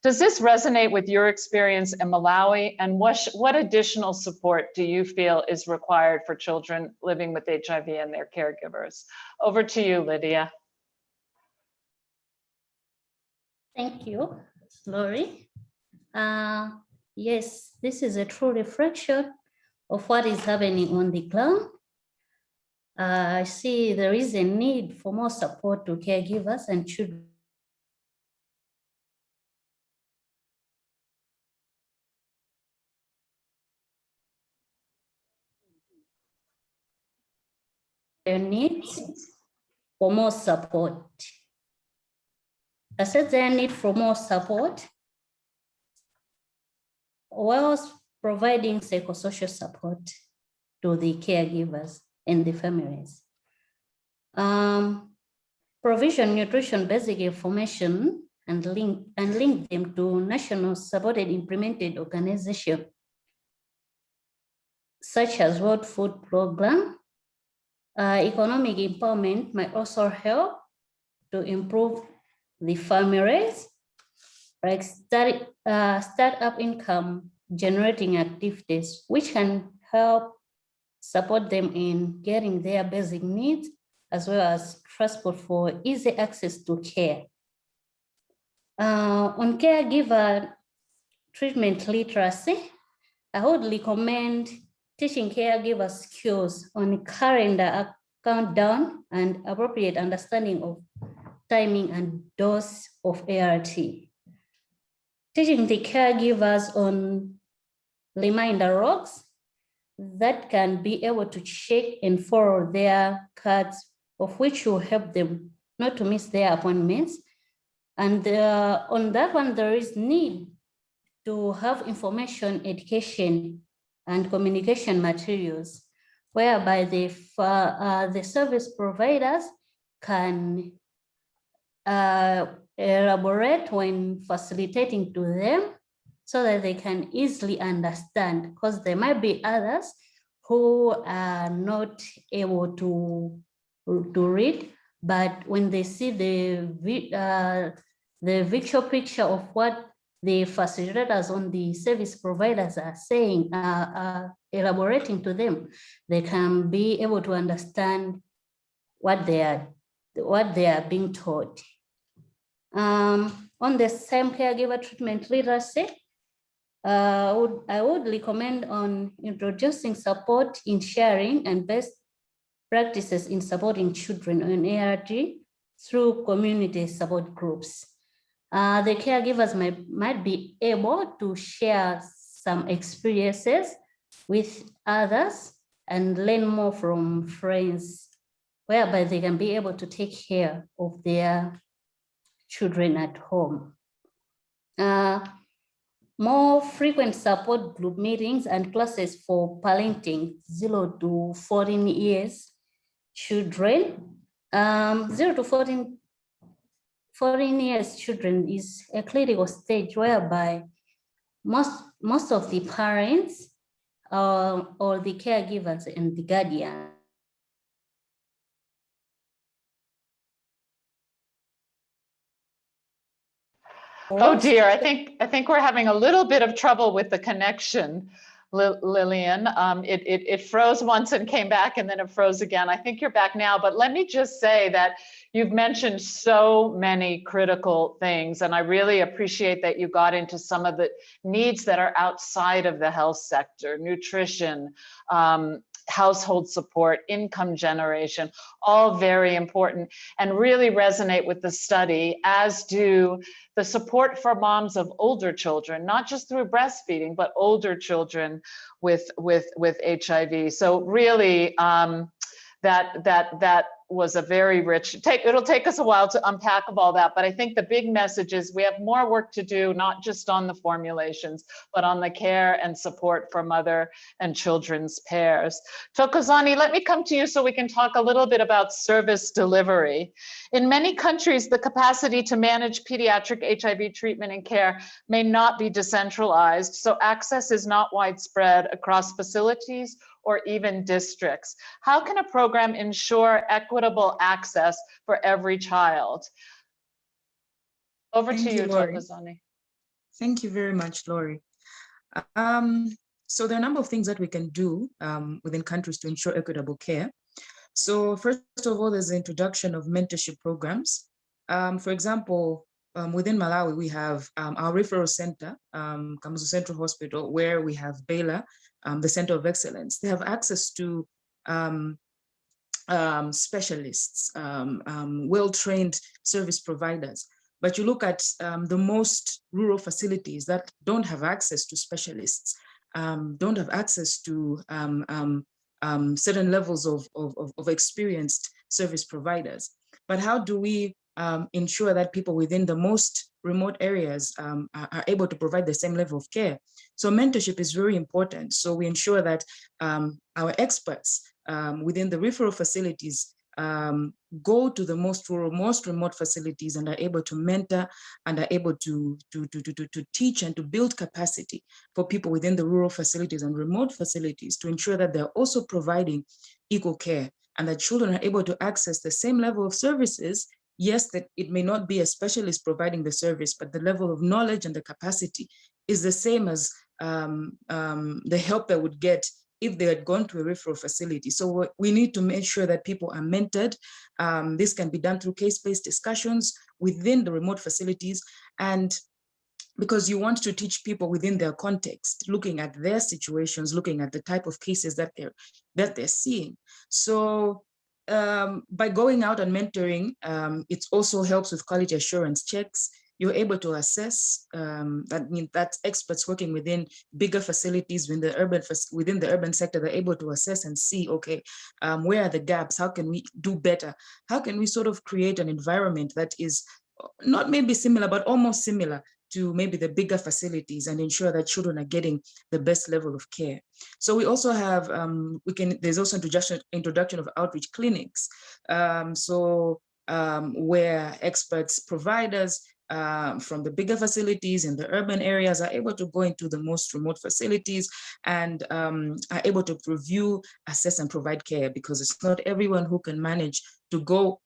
Does this resonate with your experience in Malawi? And what additional support do you feel is required for children living with HIV and their caregivers? Over to you, Lydia. Thank you, Lori. Yes, this is a true reflection of what is happening on the ground. I see there is a need for more support to caregivers and children. Their needs for more support. I said their need for more support, whilst providing psychosocial support to the caregivers and the families. Provision nutrition basic information and link them to national supported implemented organizations such as World Food Program. Economic empowerment might also help to improve the families, like startup income generating activities, which can help support them in getting their basic needs, as well as transport for easy access to care. On caregiver treatment literacy, I would recommend teaching caregivers skills on calendar countdown and appropriate understanding of timing and dose of ART. Teaching the caregivers on reminder logs that can be able to check and follow their cards, of which will help them not to miss their appointments. And on that one, there is need to have information, education, and communication materials, whereby the service providers can elaborate when facilitating to them so that they can easily understand, because there might be others who are not able to read, but when they see the visual picture of what the facilitators on the service providers are saying, elaborating to them, they can be able to understand what they are being taught. On the same caregiver treatment literacy, I would recommend on introducing support in sharing and best practices in supporting children on ART through community support groups. The caregivers might be able to share some experiences with others and learn more from friends, whereby they can be able to take care of their children at home. More frequent support group meetings and classes for parenting 0 to 14 years children. 0 to 14 years children is a critical stage whereby most of the parents or the caregivers and the guardians. Oh dear, I think we're having a little bit of trouble with the connection, Lillian. It froze once and came back, and then it froze again. I think you're back now, but let me just say that You've mentioned so many critical things, and I really appreciate that you got into some of the needs that are outside of the health sector: nutrition, household support, income generation, all very important and really resonate with the study, as do the support for moms of older children, not just through breastfeeding, but older children with HIV. So really, that was a very rich, it'll take us a while to unpack of all that, but I think the big message is we have more work to do, not just on the formulations, but on the care and support for mother and children's pairs. Thokozani, let me come to you so we can talk a little bit about service delivery. In many countries, the capacity to manage pediatric HIV treatment and care may not be decentralized, so access is not widespread across facilities or even districts. How can a program ensure equitable access for every child? Over to you, Thokozani. Thank you very much, Lori. So there are a number of things that we can do within countries to ensure equitable care. So first of all, there's the introduction of mentorship programs. For example, within Malawi, we have our referral center, Kamuzu Central Hospital, where we have Baylor, the Center of Excellence. They have access to specialists, well-trained service providers. But you look at the most rural facilities that don't have access to specialists, don't have access to certain levels of experienced service providers. But how do we ensure that people within the most remote areas are able to provide the same level of care? So mentorship is very important. So we ensure that our experts within the referral facilities go to the most rural, most remote facilities and are able to mentor and are able to teach and to build capacity for people within the rural facilities and remote facilities to ensure that they're also providing equal care and that children are able to access the same level of services. Yes, that it may not be a specialist providing the service, but the level of knowledge and the capacity is the same as the help they would get if they had gone to a referral facility. So we need to make sure that people are mentored. This can be done through case-based discussions within the remote facilities, and because you want to teach people within their context, looking at their situations, looking at the type of cases that they're seeing. So by going out and mentoring, it also helps with quality assurance checks. You're able to assess, that means that experts working within bigger facilities within the urban sector, they're able to assess and see, okay, where are the gaps? How can we do better? How can we sort of create an environment that is not maybe similar, but almost similar to maybe the bigger facilities and ensure that children are getting the best level of care. So we also have, there's also introduction of outreach clinics. Where experts, providers from the bigger facilities in the urban areas are able to go into the most remote facilities and are able to review, assess, and provide care, because it's not everyone who can manage to go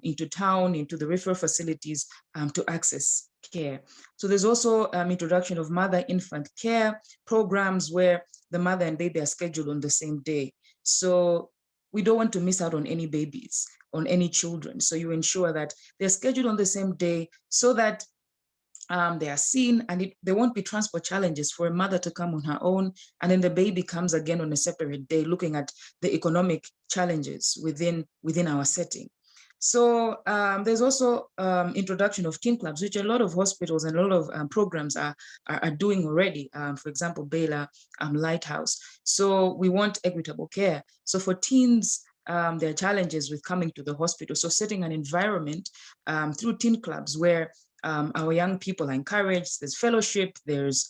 into town, into the referral facilities to access care. So there's also introduction of mother-infant care programs where the mother and baby are scheduled on the same day. So we don't want to miss out on any babies, on any children. So you ensure that they're scheduled on the same day so that they are seen, and there won't be transport challenges for a mother to come on her own, and then the baby comes again on a separate day, looking at the economic challenges within our setting. So there's also introduction of teen clubs, which a lot of hospitals and a lot of programs are doing already. For example, Baylor, Lighthouse. So we want equitable care. So for teens, there are challenges with coming to the hospital. So setting an environment through teen clubs where our young people are encouraged, there's fellowship, there's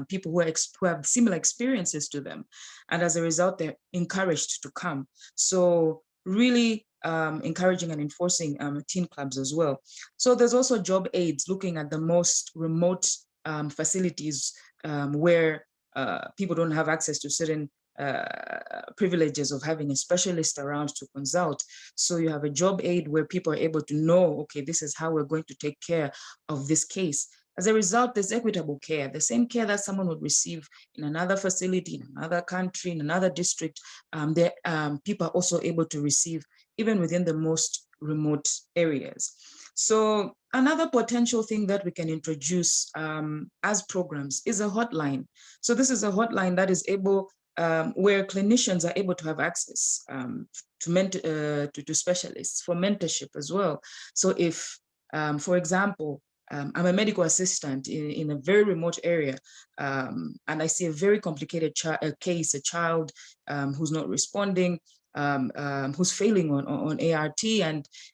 people who have similar experiences to them. And as a result, they're encouraged to come. So really encouraging and enforcing teen clubs as well. So there's also job aids, looking at the most remote facilities where people don't have access to certain privileges of having a specialist around to consult. So you have a job aid where people are able to know, okay, this is how we're going to take care of this case. As a result, there's equitable care, the same care that someone would receive in another facility, in another country, in another district. People are also able to receive even within the most remote areas. So another potential thing that we can introduce as programs is a hotline. So this is a hotline that is able, where clinicians are able to have access to specialists for mentorship as well. So if, for example, I'm a medical assistant in a very remote area, and I see a very complicated case, a child who's not responding, who's failing on ART,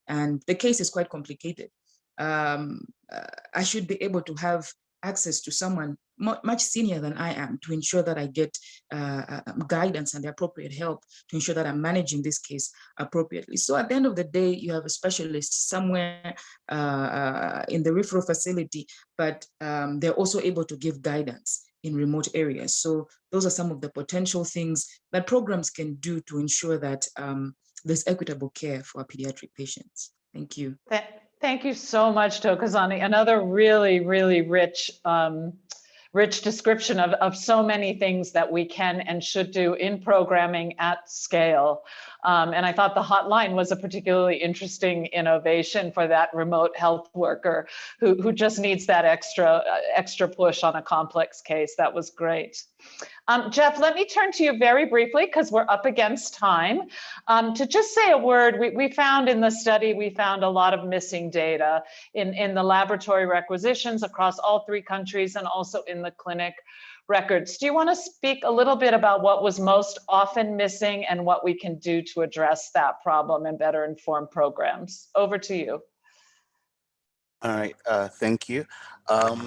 and the case is quite complicated. I should be able to have access to someone much senior than I am to ensure that I get guidance and the appropriate help to ensure that I'm managing this case appropriately. So at the end of the day, you have a specialist somewhere in the referral facility, but they're also able to give guidance in remote areas. So those are some of the potential things that programs can do to ensure that there's equitable care for our pediatric patients. Thank you. Thank you so much, Thokozani. Another really, really rich description of so many things that we can and should do in programming at scale. And I thought the hotline was a particularly interesting innovation for that remote health worker who just needs that extra push on a complex case. That was great. Jeff, let me turn to you very briefly because we're up against time. To just say a word, we found in the study, we found a lot of missing data in the laboratory requisitions across all 3 countries and also in the clinic records. Do you want to speak a little bit about what was most often missing and what we can do to address that problem and better inform programs? Over to you. All right, thank you.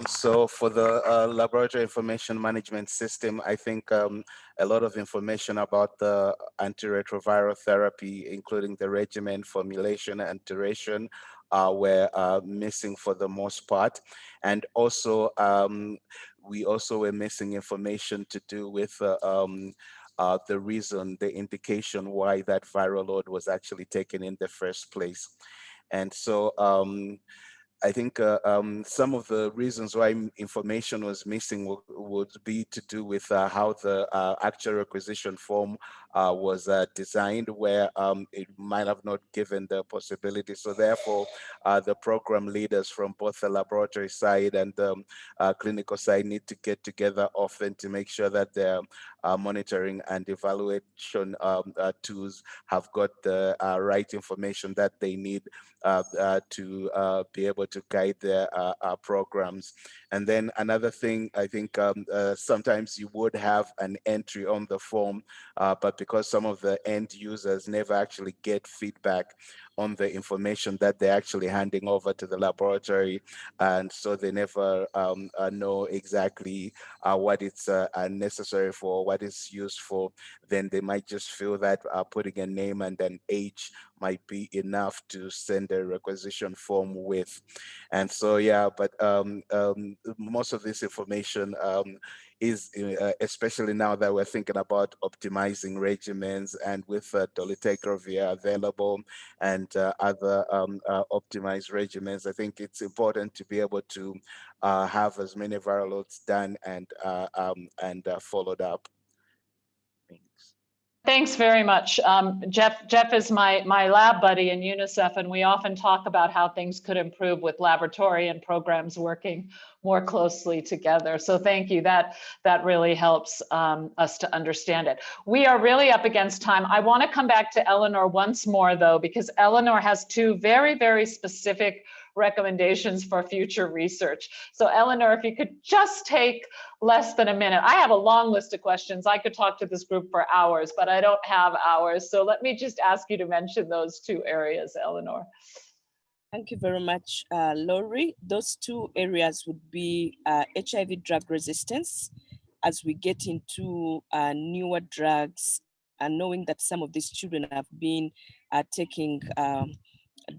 So for the laboratory information management system, I think a lot of information about the antiretroviral therapy, including the regimen, formulation, and duration, were missing for the most part. And also, we also were missing information to do with the reason, the indication why that viral load was actually taken in the first place. And so, I think some of the reasons why information was missing would be to do with how the actual requisition form was designed, where it might have not given the possibility. So therefore, the program leaders from both the laboratory side and the clinical side need to get together often to make sure that their monitoring and evaluation tools have got the right information that they need to be able to guide their programs. And then another thing, I think sometimes you would have an entry on the form, but because some of the end users never actually get feedback on the information that they're actually handing over to the laboratory, and so they never know exactly what it's necessary for, what it's used for, then they might just feel that putting a name and an age might be enough to send a requisition form with. And so, yeah, but most of this information is, especially now that we're thinking about optimizing regimens, and with dolutegravir available and other optimized regimens, I think it's important to be able to have as many viral loads done and followed up. Thanks. Thanks very much. Jeff is my lab buddy in UNICEF, and we often talk about how things could improve with laboratory and programs working more closely together. So thank you. That really helps us to understand it. We are really up against time. I want to come back to Eleanor once more, though, because Eleanor has 2 very, very specific recommendations for future research. So Eleanor, if you could just take less than a minute. I have a long list of questions. I could talk to this group for hours, but I don't have hours. So let me just ask you to mention those 2 areas, Eleanor. Thank you very much, Laurie. Those 2 areas would be HIV drug resistance, as we get into newer drugs, and knowing that some of these children have been taking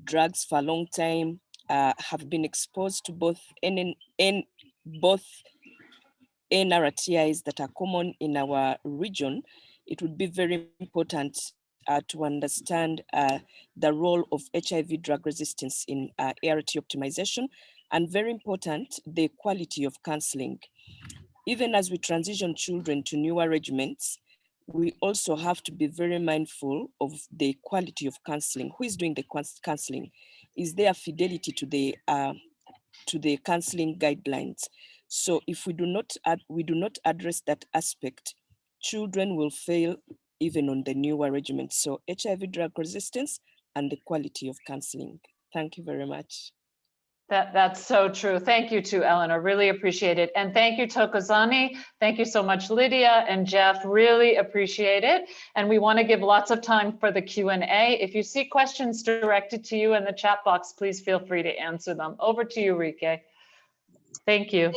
drugs for a long time, have been exposed to both NRTIs that are common in our region. It would be very important to understand the role of HIV drug resistance in ART optimization, and very important, the quality of counseling. Even as we transition children to newer regimens, we also have to be very mindful of the quality of counseling. Who is doing the counseling? Is there fidelity to the counseling guidelines? So if we do not address that aspect, children will fail even on the newer regimens. So HIV drug resistance and the quality of counseling. Thank you very much. That's so true. Thank you to Eleanor, really appreciate it. And thank you, Tokozani. Thank you so much, Lydia and Jeff, really appreciate it. And we want to give lots of time for the Q&A. If you see questions directed to you in the chat box, please feel free to answer them. Over to you, Rike. Thank you.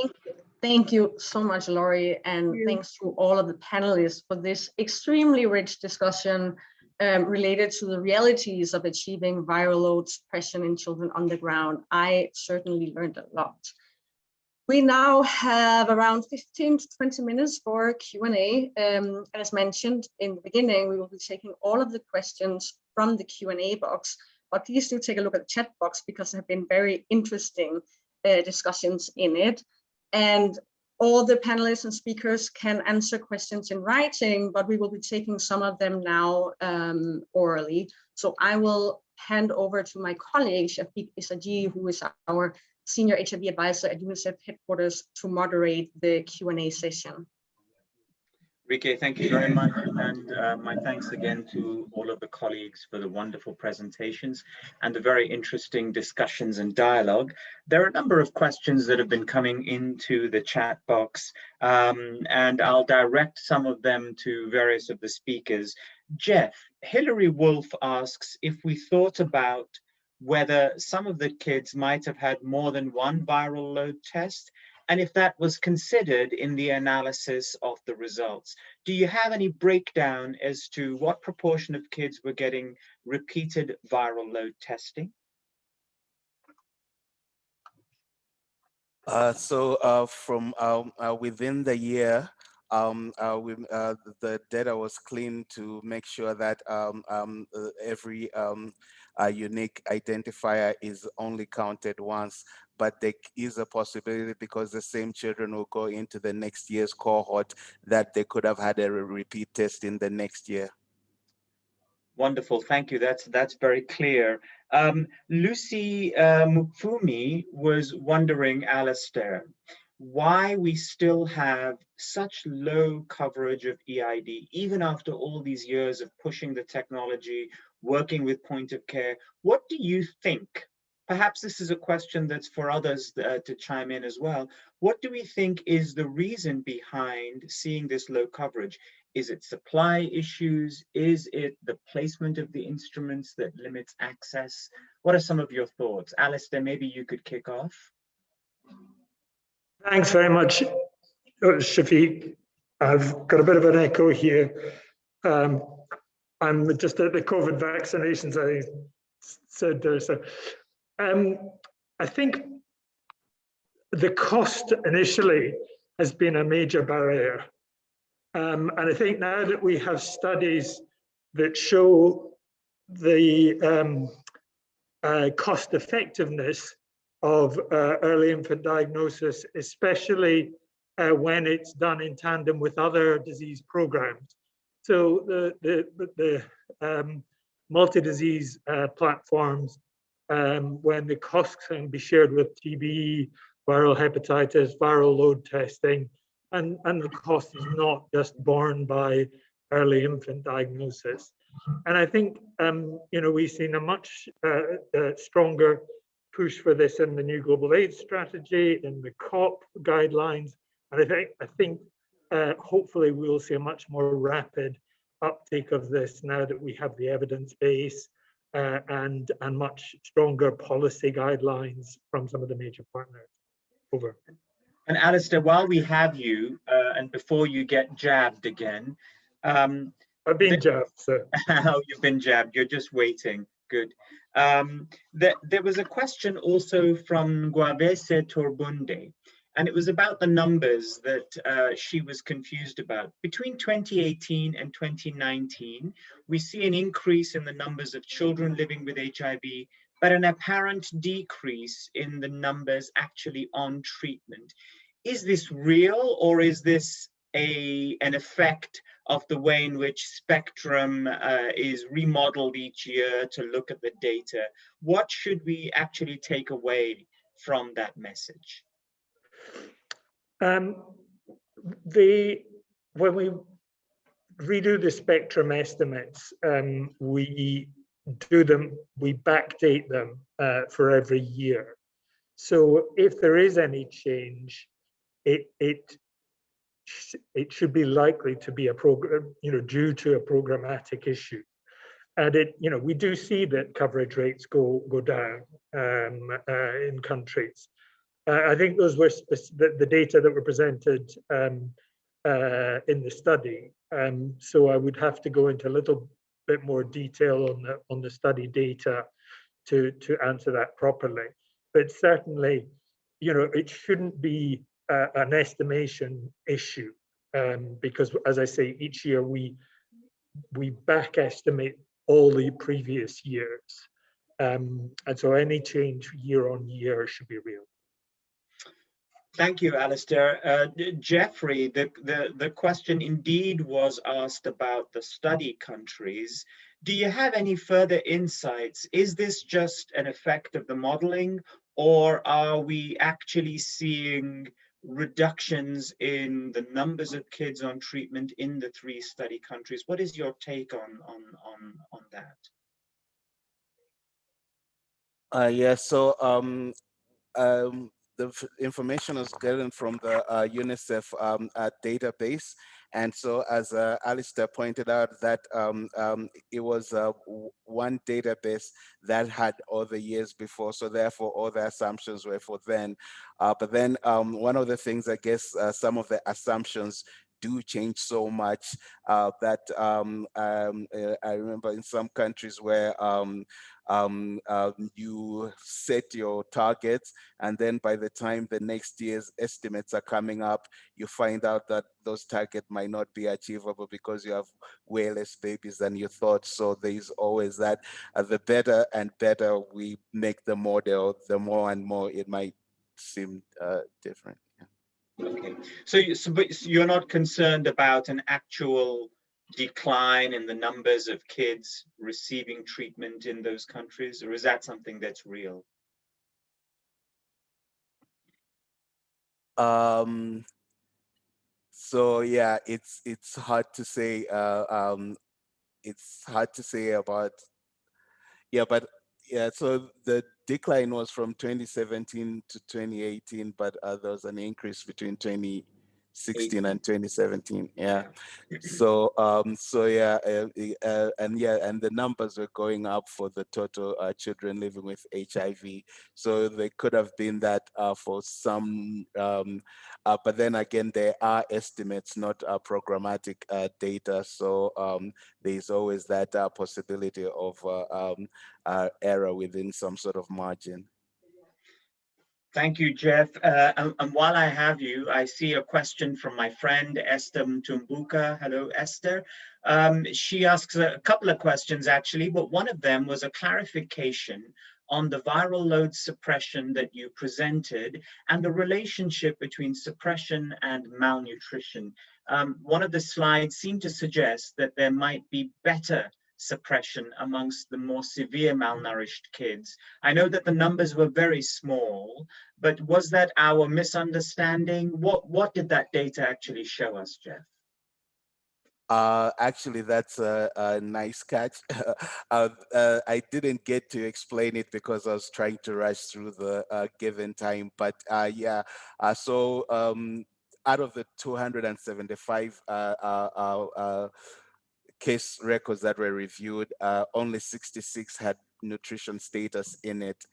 Thank you so much, Laurie, and thanks to all of the panelists for this extremely rich discussion related to the realities of achieving viral load suppression in children on the ground. I certainly learned a lot. We now have around 15 to 20 minutes for Q&A. As mentioned in the beginning, we will be taking all of the questions from the Q&A box, but please do take a look at the chat box because there have been very interesting discussions in it. And all the panelists and speakers can answer questions in writing, but we will be taking some of them now orally. So I will hand over to my colleague, Shafiq Isaji, who is our Senior HIV Advisor at UNICEF headquarters, to moderate the Q&A session. Rike, thank you very much, and my thanks again to all of the colleagues for the wonderful presentations and the very interesting discussions and dialogue. There are a number of questions that have been coming into the chat box, and I'll direct some of them to various of the speakers. Jeff, Hilary Wolf asks if we thought about whether some of the kids might have had more than one viral load test, and if that was considered in the analysis of the results. Do you have any breakdown as to what proportion of kids were getting repeated viral load testing? From within the year, the data was cleaned to make sure that every unique identifier is only counted once, but there is a possibility, because the same children will go into the next year's cohort, that they could have had a repeat test in the next year. Wonderful, thank you. That's very clear. Lucy Mufumi was wondering, Alistair, why we still have such low coverage of EID, even after all these years of pushing the technology, working with point of care. What do you think? Perhaps this is a question that's for others to chime in as well. What do we think is the reason behind seeing this low coverage? Is it supply issues? Is it the placement of the instruments that limits access? What are some of your thoughts? Alistair, maybe you could kick off. Thanks very much, Shafiq. I've got a bit of an echo here. I'm just at the COVID vaccinations I said there. So I think the cost initially has been a major barrier. And I think now that we have studies that show the cost effectiveness of early infant diagnosis, especially when it's done in tandem with other disease programs. So the multi-disease platforms, when the costs can be shared with TB, viral hepatitis, viral load testing, and the cost is not just borne by early infant diagnosis. And I think we've seen a much stronger push for this in the new global AIDS strategy, in the COP guidelines, and I think hopefully we will see a much more rapid uptake of this now that we have the evidence base and much stronger policy guidelines from some of the major partners. Over. And Alistair, while we have you, and before you get jabbed again, I've been jabbed, sir. Oh, you've been jabbed. You're just waiting. Good. There was a question also from Guavese Torbunde, and it was about the numbers that she was confused about. Between 2018 and 2019, we see an increase in the numbers of children living with HIV, but an apparent decrease in the numbers actually on treatment. Is this real, or is this an effect of the way in which spectrum is remodeled each year to look at the data? What should we actually take away from that message? When we redo the spectrum estimates, we backdate them for every year. So if there is any change, it should be likely to be a program, due to a programmatic issue. And we do see that coverage rates go down in countries. I think those were the data that were presented in the study. So I would have to go into a little bit more detail on the study data to answer that properly. But certainly, it shouldn't be an estimation issue, because, as I say, each year we back estimate all the previous years, and so any change year on year should be real. Thank you, Alistair. Jeffrey, the question indeed was asked about the study countries. Do you have any further insights? Is this just an effect of the modeling, or are we actually seeing reductions in the numbers of kids on treatment in the 3 study countries? What is your take on that? Yeah, so the information is getting from the UNICEF database. And so, as Alistair pointed out, that it was one database that had all the years before, so therefore all the assumptions were for then. But then one of the things, I guess, some of the assumptions do change so much that I remember in some countries where you set your targets, and then by the time the next year's estimates are coming up, you find out that those targets might not be achievable because you have way less babies than you thought. So there's always that. The better and better we make the model, the more and more it might seem different. Okay, so you're not concerned about an actual decline in the numbers of kids receiving treatment in those countries, or is that something that's real? So yeah, it's hard to say. It's hard to say about. Yeah, but yeah. So the decline was from 2017 to 2018, but there was an increase between 2016 and 2017. Yeah. So yeah, and the numbers were going up for the total children living with HIV. So they could have been that for some, but then again, there are estimates, not programmatic data. So there's always that possibility of error within some sort of margin. Thank you, Jeff. And while I have you, I see a question from my friend, Esther Mtumbuka. Hello, Esther. She asks a couple of questions, actually, but one of them was a clarification on the viral load suppression that you presented and the relationship between suppression and malnutrition. One of the slides seemed to suggest that there might be better suppression amongst the more severe malnourished kids. I know that the numbers were very small, but was that our misunderstanding? What did that data actually show us, Jeff? Actually, that's a nice catch. I didn't get to explain it because I was trying to rush through the given time. But yeah, so out of the 275 case records that were reviewed, only 66 had nutrition status in it.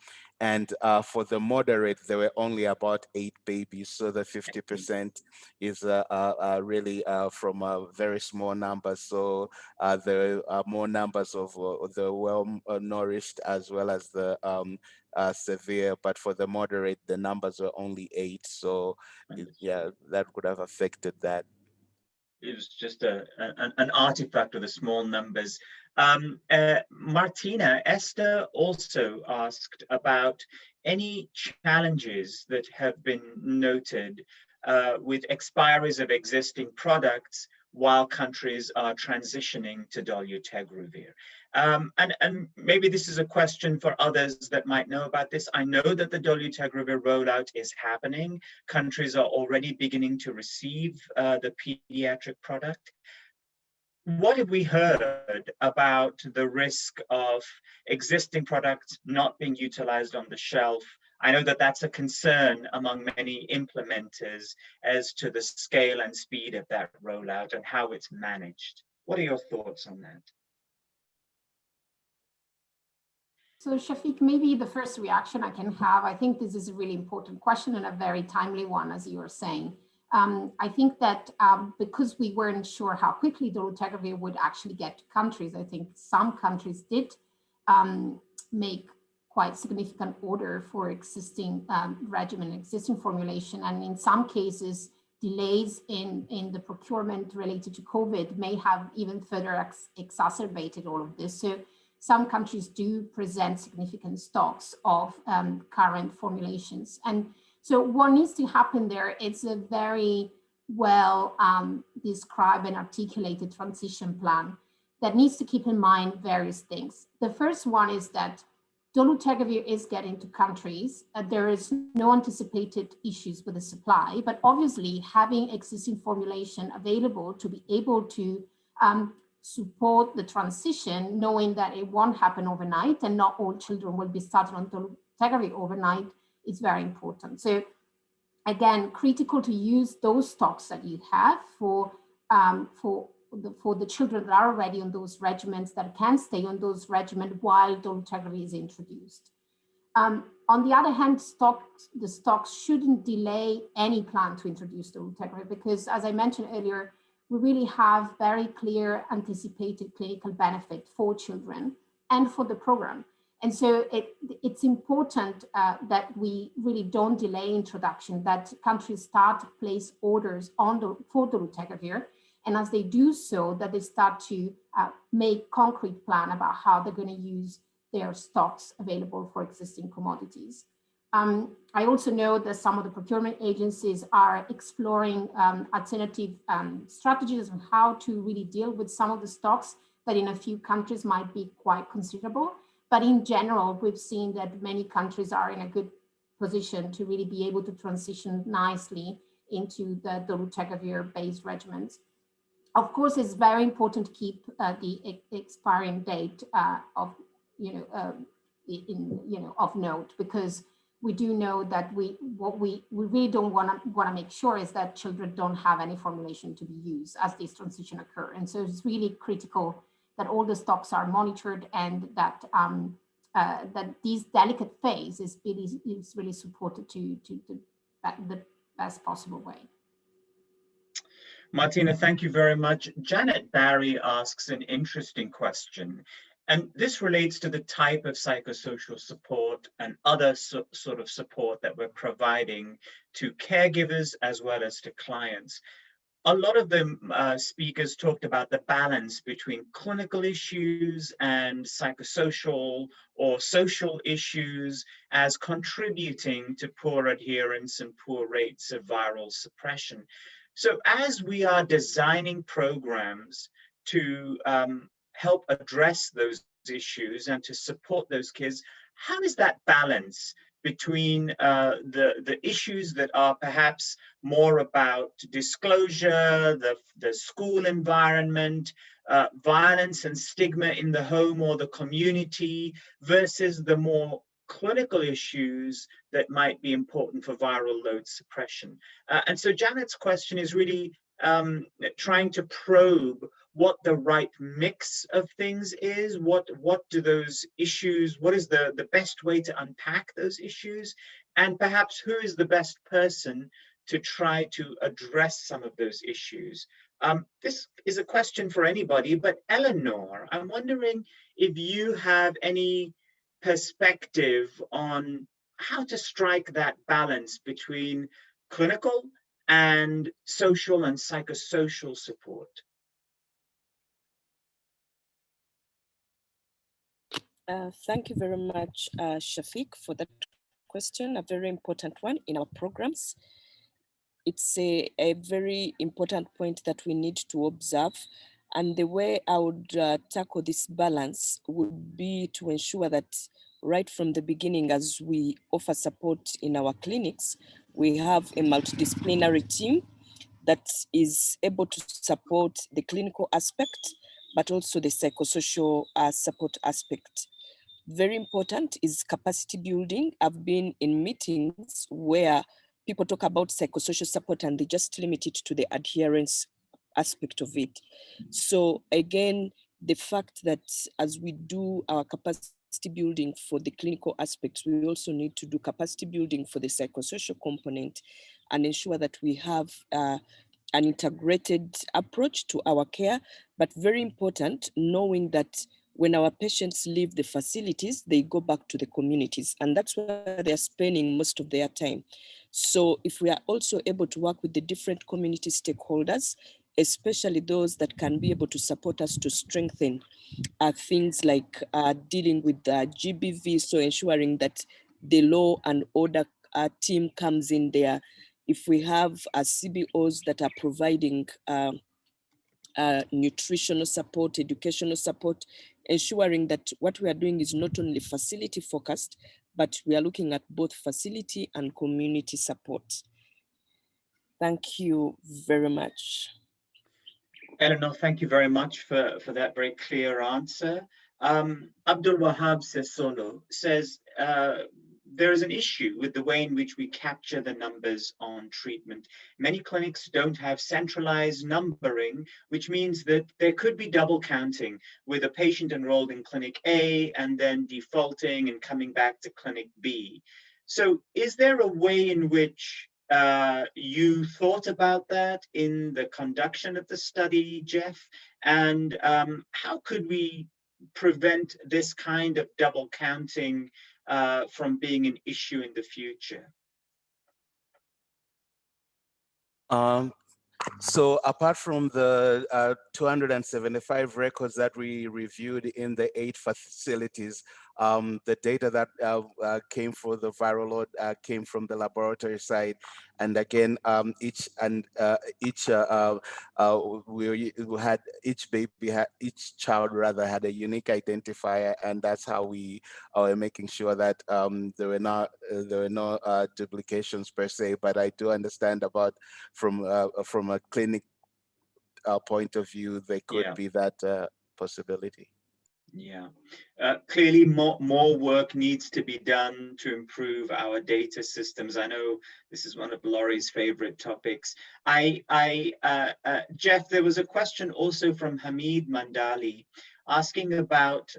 And for the moderate, there were only about 8 babies. So the 50% is really from a very small number. So there are more numbers of the well-nourished as well as the severe. But for the moderate, the numbers were only 8. So yeah, that would have affected that. It was just an artifact of the small numbers. Martina, Esther also asked about any challenges that have been noted with expiries of existing products while countries are transitioning to dolutegravir. And maybe this is a question for others that might know about this. I know that the dolutegravir rollout is happening. Countries are already beginning to receive the pediatric product. What have we heard about the risk of existing products not being utilized on the shelf? I know that that's a concern among many implementers as to the scale and speed of that rollout and how it's managed. What are your thoughts on that? So Shafiq, maybe the first reaction I can have, I think this is a really important question and a very timely one, as you were saying. I think that because we weren't sure how quickly dolutegravir would actually get to countries, I think some countries did make quite significant order for existing regimen, existing formulation, and in some cases, delays in the procurement related to COVID may have even further exacerbated all of this. So some countries do present significant stocks of current formulations. And so what needs to happen there, it's a very well described and articulated transition plan that needs to keep in mind various things. The first one is that dolutegravir is getting to countries. There is no anticipated issues with the supply, but obviously having existing formulation available to be able to support the transition, knowing that it won't happen overnight and not all children will be started on dolutegravir overnight, is very important. So again, critical to use those stocks that you have for the children that are already on those regimens, that can stay on those regimens while dolutegravir is introduced. On the other hand, the stocks shouldn't delay any plan to introduce dolutegravir, because as I mentioned earlier, we really have very clear anticipated clinical benefit for children and for the program. And so it's important that we really don't delay introduction, that countries start to place orders for dolutegravir. And as they do so, that they start to make concrete plan about how they're going to use their stocks available for existing commodities. I also know that some of the procurement agencies are exploring alternative strategies on how to really deal with some of the stocks that in a few countries might be quite considerable. But in general, we've seen that many countries are in a good position to really be able to transition nicely into the dolutegravir-based regimens. Of course, it's very important to keep the expiring date of note, because we do know that we really don't want to make sure is that children don't have any formulation to be used as this transition occur. And so it's really critical that all the stocks are monitored and that that this delicate phase is really supported to the best possible way. Martina, thank you very much. Janet Barry asks an interesting question, and this relates to the type of psychosocial support and other sort of support that we're providing to caregivers as well as to clients. A lot of the speakers talked about the balance between clinical issues and psychosocial or social issues as contributing to poor adherence and poor rates of viral suppression. So as we are designing programs to help address those issues and to support those kids, how is that balance between the issues that are perhaps more about disclosure, the school environment, violence and stigma in the home or the community, versus the more clinical issues that might be important for viral load suppression? And so Janet's question is really trying to probe what the right mix of things is, what do those issues, what is the best way to unpack those issues, and perhaps who is the best person to try to address some of those issues. This is a question for anybody, but Eleanor, I'm wondering if you have any perspective on how to strike that balance between clinical and social and psychosocial support. Thank you very much, Shafiq, for that question, a very important one in our programs. it's a very important point that we need to observe. And the way I would tackle this balance would be to ensure that right from the beginning, as we offer support in our clinics, we have a multidisciplinary team that is able to support the clinical aspect, but also the psychosocial support aspect. Very important is capacity building. I've been in meetings where people talk about psychosocial support and they just limit it to the adherence aspect of it. So again, the fact that as we do our capacity building for the clinical aspects, we also need to do capacity building for the psychosocial component and ensure that we have an integrated approach to our care, but very important, knowing that when our patients leave the facilities, they go back to the communities, and that's where they're spending most of their time. So if we are also able to work with the different community stakeholders, especially those that can be able to support us to strengthen things like dealing with GBV, so ensuring that the law and order team comes in there. If we have CBOs that are providing nutritional support, educational support, ensuring that what we are doing is not only facility focused, but we are looking at both facility and community support. Thank you very much. Eleanor, thank you very much for that very clear answer. Abdul Wahab Sesolo says, there is an issue with the way in which we capture the numbers on treatment. Many clinics don't have centralized numbering, which means that there could be double counting with a patient enrolled in clinic A and then defaulting and coming back to clinic B. So is there a way in which you thought about that in the conduction of the study, Jeff? And how could we prevent this kind of double counting from being an issue in the future? So apart from the 275 records that we reviewed in the 8 facilities, the data that came for the viral load came from the laboratory side, and again, each child rather had a unique identifier, and that's how we are making sure that there were no duplications per se. But I do understand about from a clinic point of view, there could be that possibility. Yeah, clearly more work needs to be done to improve our data systems. I know this is one of Laurie's favorite topics. Jeff, there was a question also from Hamid Mandali asking about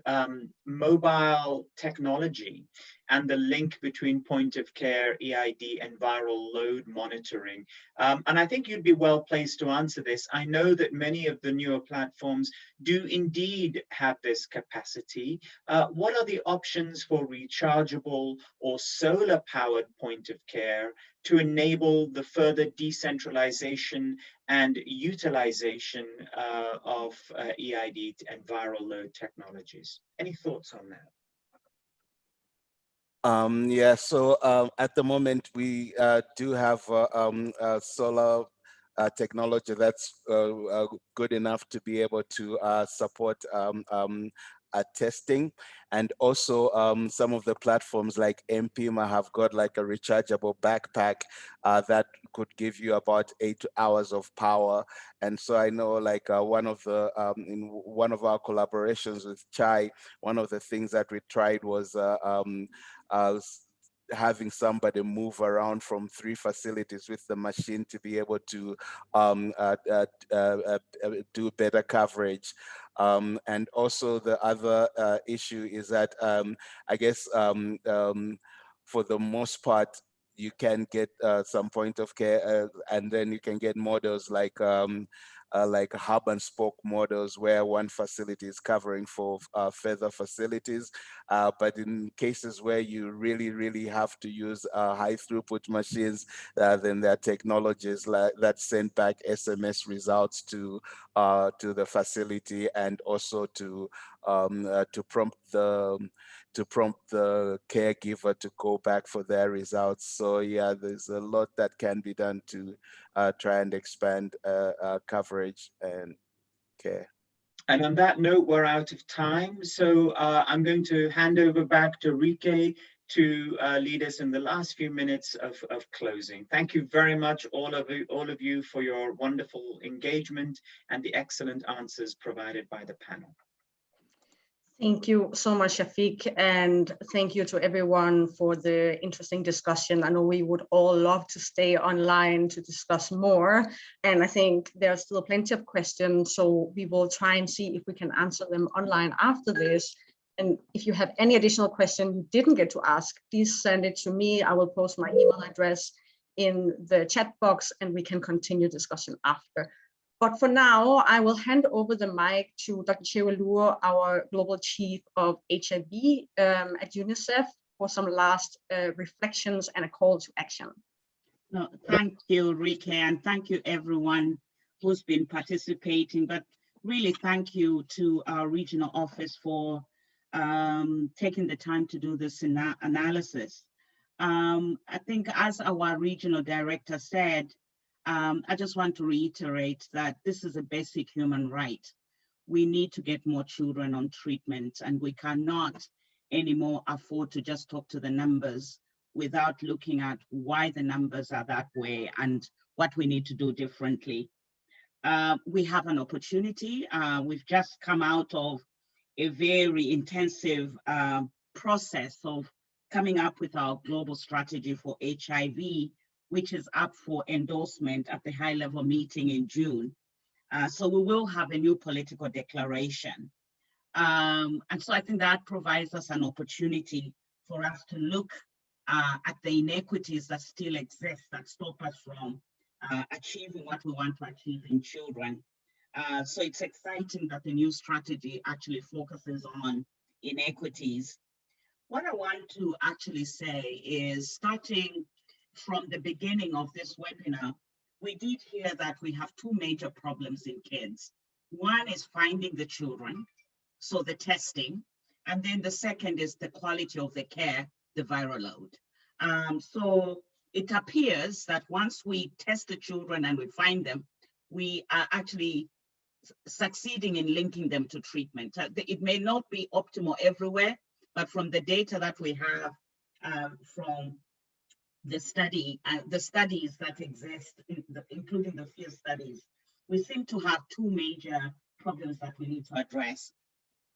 mobile technology and the link between point of care, EID, and viral load monitoring. And I think you'd be well placed to answer this. I know that many of the newer platforms do indeed have this capacity. What are the options for rechargeable or solar powered point of care to enable the further decentralization and utilization of EID and viral load technologies? Any thoughts on that? Yeah, so at the moment we do have solar technology that's good enough to be able to support testing, and also some of the platforms like MPIMA have got like a rechargeable backpack that could give you about 8 hours of power. And so I know like one of the in one of our collaborations with Chai, one of the things that we tried was having somebody move around from 3 facilities with the machine to be able to do better coverage. And also the other issue is that I guess for the most part, you can get some point of care, and then you can get models like hub and spoke models where one facility is covering for further facilities. But in cases where you really have to use high throughput machines, then there are technologies that send back SMS results to the facility, and also to prompt to prompt the caregiver to go back for their results. So yeah, there's a lot that can be done to try and expand coverage and care. And on that note, we're out of time. So I'm going to hand over back to Rike to lead us in the last few minutes of closing. Thank you very much, all of you, for your wonderful engagement and the excellent answers provided by the panel. Thank you so much, Shafiq, and thank you to everyone for the interesting discussion. I know we would all love to stay online to discuss more, and I think there are still plenty of questions, so we will try and see if we can answer them online after this. And if you have any additional question you didn't get to ask, please send it to me. I will post my email address in the chat box, and we can continue discussion after. But for now, I will hand over the mic to Dr. Chewalua, our Global Chief of HIV at UNICEF, for some last reflections and a call to action. No, thank you, Rike, and thank you everyone who's been participating. But really thank you to our regional office for taking the time to do this analysis. I think as our regional director said, I just want to reiterate that this is a basic human right. We need to get more children on treatment, and we cannot anymore afford to just talk to the numbers without looking at why the numbers are that way and what we need to do differently. We have an opportunity. We've just come out of a very intensive process of coming up with our global strategy for HIV, which is up for endorsement at the high-level meeting in June. So we will have a new political declaration. And so I think that provides us an opportunity for us to look at the inequities that still exist that stop us from achieving what we want to achieve in children. So it's exciting that the new strategy actually focuses on inequities. What I want to actually say is, starting from the beginning of this webinar, we did hear that we have two major problems in kids. One is finding the children, so the testing, and then the second is the quality of the care, the viral load. So it appears that once we test the children and we find them, we are actually succeeding in linking them to treatment. It may not be optimal everywhere, but from the data that we have from the studies that exist, including the field studies, we seem to have two major problems that we need to address.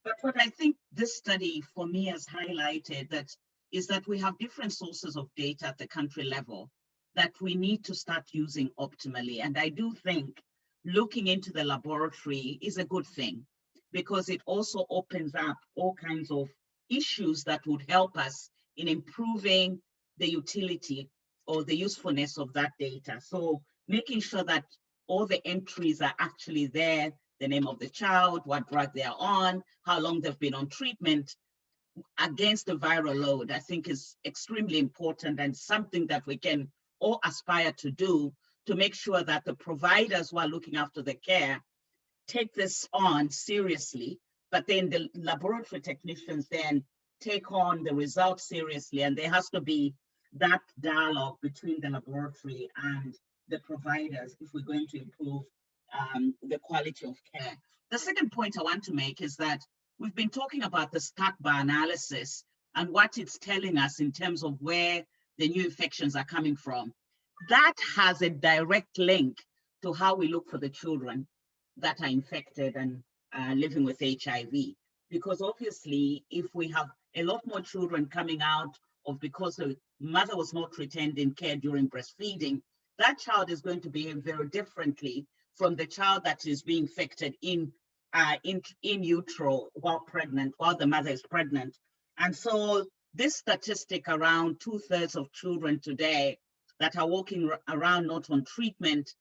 But what I think this study for me has highlighted is that we have different sources of data at the country level that we need to start using optimally. And I do think looking into the laboratory is a good thing, because it also opens up all kinds of issues that would help us in improving the utility or the usefulness of that data. So making sure that all the entries are actually there, the name of the child, what drug they are on, how long they've been on treatment against the viral load, I think is extremely important, and something that we can all aspire to do to make sure that the providers who are looking after the care take this on seriously, but then the laboratory technicians then take on the results seriously, and there has to be that dialogue between the laboratory and the providers if we're going to improve the quality of care. The second point I want to make is that we've been talking about the stack bar analysis and what it's telling us in terms of where the new infections are coming from. That has a direct link to how we look for the children that are infected and living with HIV. Because obviously, if we have a lot more children coming out of because the mother was not retained in care during breastfeeding, that child is going to behave very differently from the child that is being infected in utero while pregnant, while the mother is pregnant. And so this statistic, around 2/3 of children today that are walking around not on treatment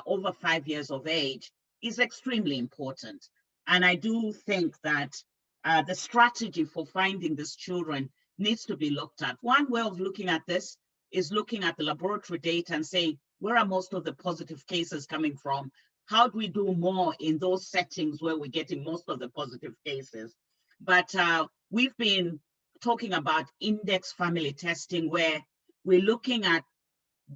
over 5 years of age, is extremely important. And I do think that the strategy for finding these children needs to be looked at. One way of looking at this is looking at the laboratory data and saying, where are most of the positive cases coming from? How do we do more in those settings where we're getting most of the positive cases? But we've been talking about index family testing, where we're looking at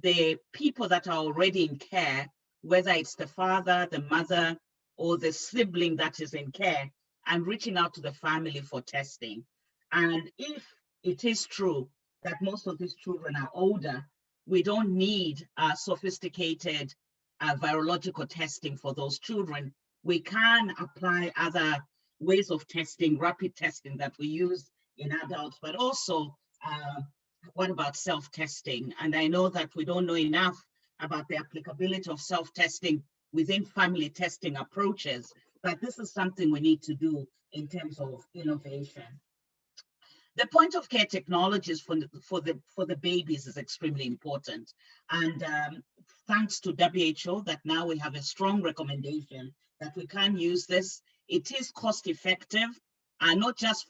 the people that are already in care, whether it's the father, the mother, or the sibling that is in care, and reaching out to the family for testing. And if it is true that most of these children are older, we don't need sophisticated virological testing for those children. We can apply other ways of testing, rapid testing that we use in adults, but also what about self-testing? And I know that we don't know enough about the applicability of self-testing within family testing approaches, but this is something we need to do in terms of innovation. The point of care technologies for the babies is extremely important. And thanks to WHO that now we have a strong recommendation that we can use this. It is cost effective, and not just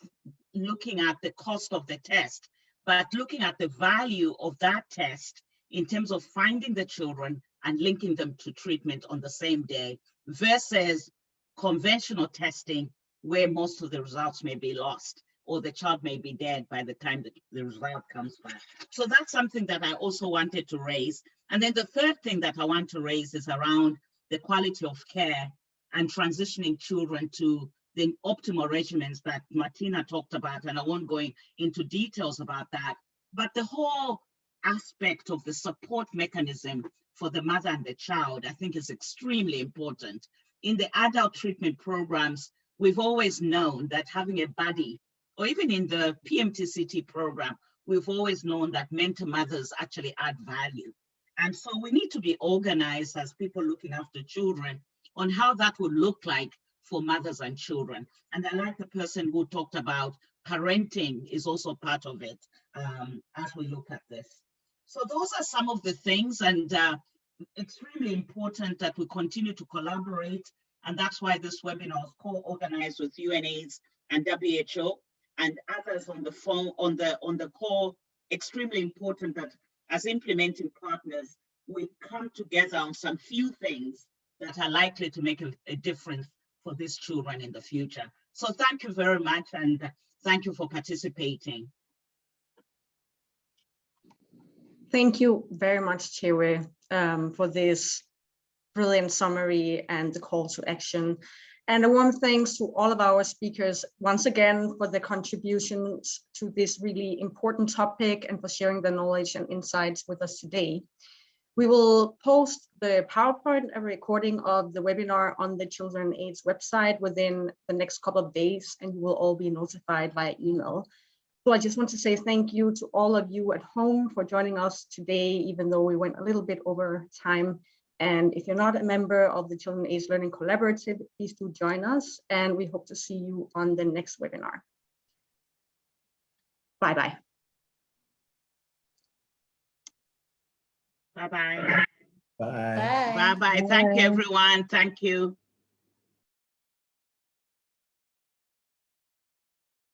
looking at the cost of the test, but looking at the value of that test in terms of finding the children and linking them to treatment on the same day versus conventional testing where most of the results may be lost or the child may be dead by the time the result comes back. So that's something that I also wanted to raise. And then the third thing that I want to raise is around the quality of care and transitioning children to the optimal regimens that Martina talked about, and I won't go into details about that, but the whole aspect of the support mechanism for the mother and the child, I think is extremely important. In the adult treatment programs, we've always known that having a buddy, or even in the PMTCT program, we've always known that mentor mothers actually add value. And so we need to be organized as people looking after children on how that would look like for mothers and children. And I like the person who talked about parenting is also part of it as we look at this. So those are some of the things, and extremely important that we continue to collaborate. And that's why this webinar is co-organized with UNAIDS and WHO and others on the phone, on the call. Extremely important that as implementing partners, we come together on some few things that are likely to make a difference for these children in the future. So thank you very much, and thank you for participating. Thank you very much, Chewe, for this brilliant summary and the call to action. And a warm thanks to all of our speakers once again for the contributions to this really important topic and for sharing the knowledge and insights with us today. We will post the PowerPoint and recording of the webinar on the Children and AIDS website within the next couple of days, and you will all be notified via email. So I just want to say thank you to all of you at home for joining us today, even though we went a little bit over time. And if you're not a member of the Children and AIDS Learning Collaborative, please do join us, and we hope to see you on the next webinar. Bye-bye. Bye-bye. Bye. Bye-bye. Thank you, everyone. Thank you.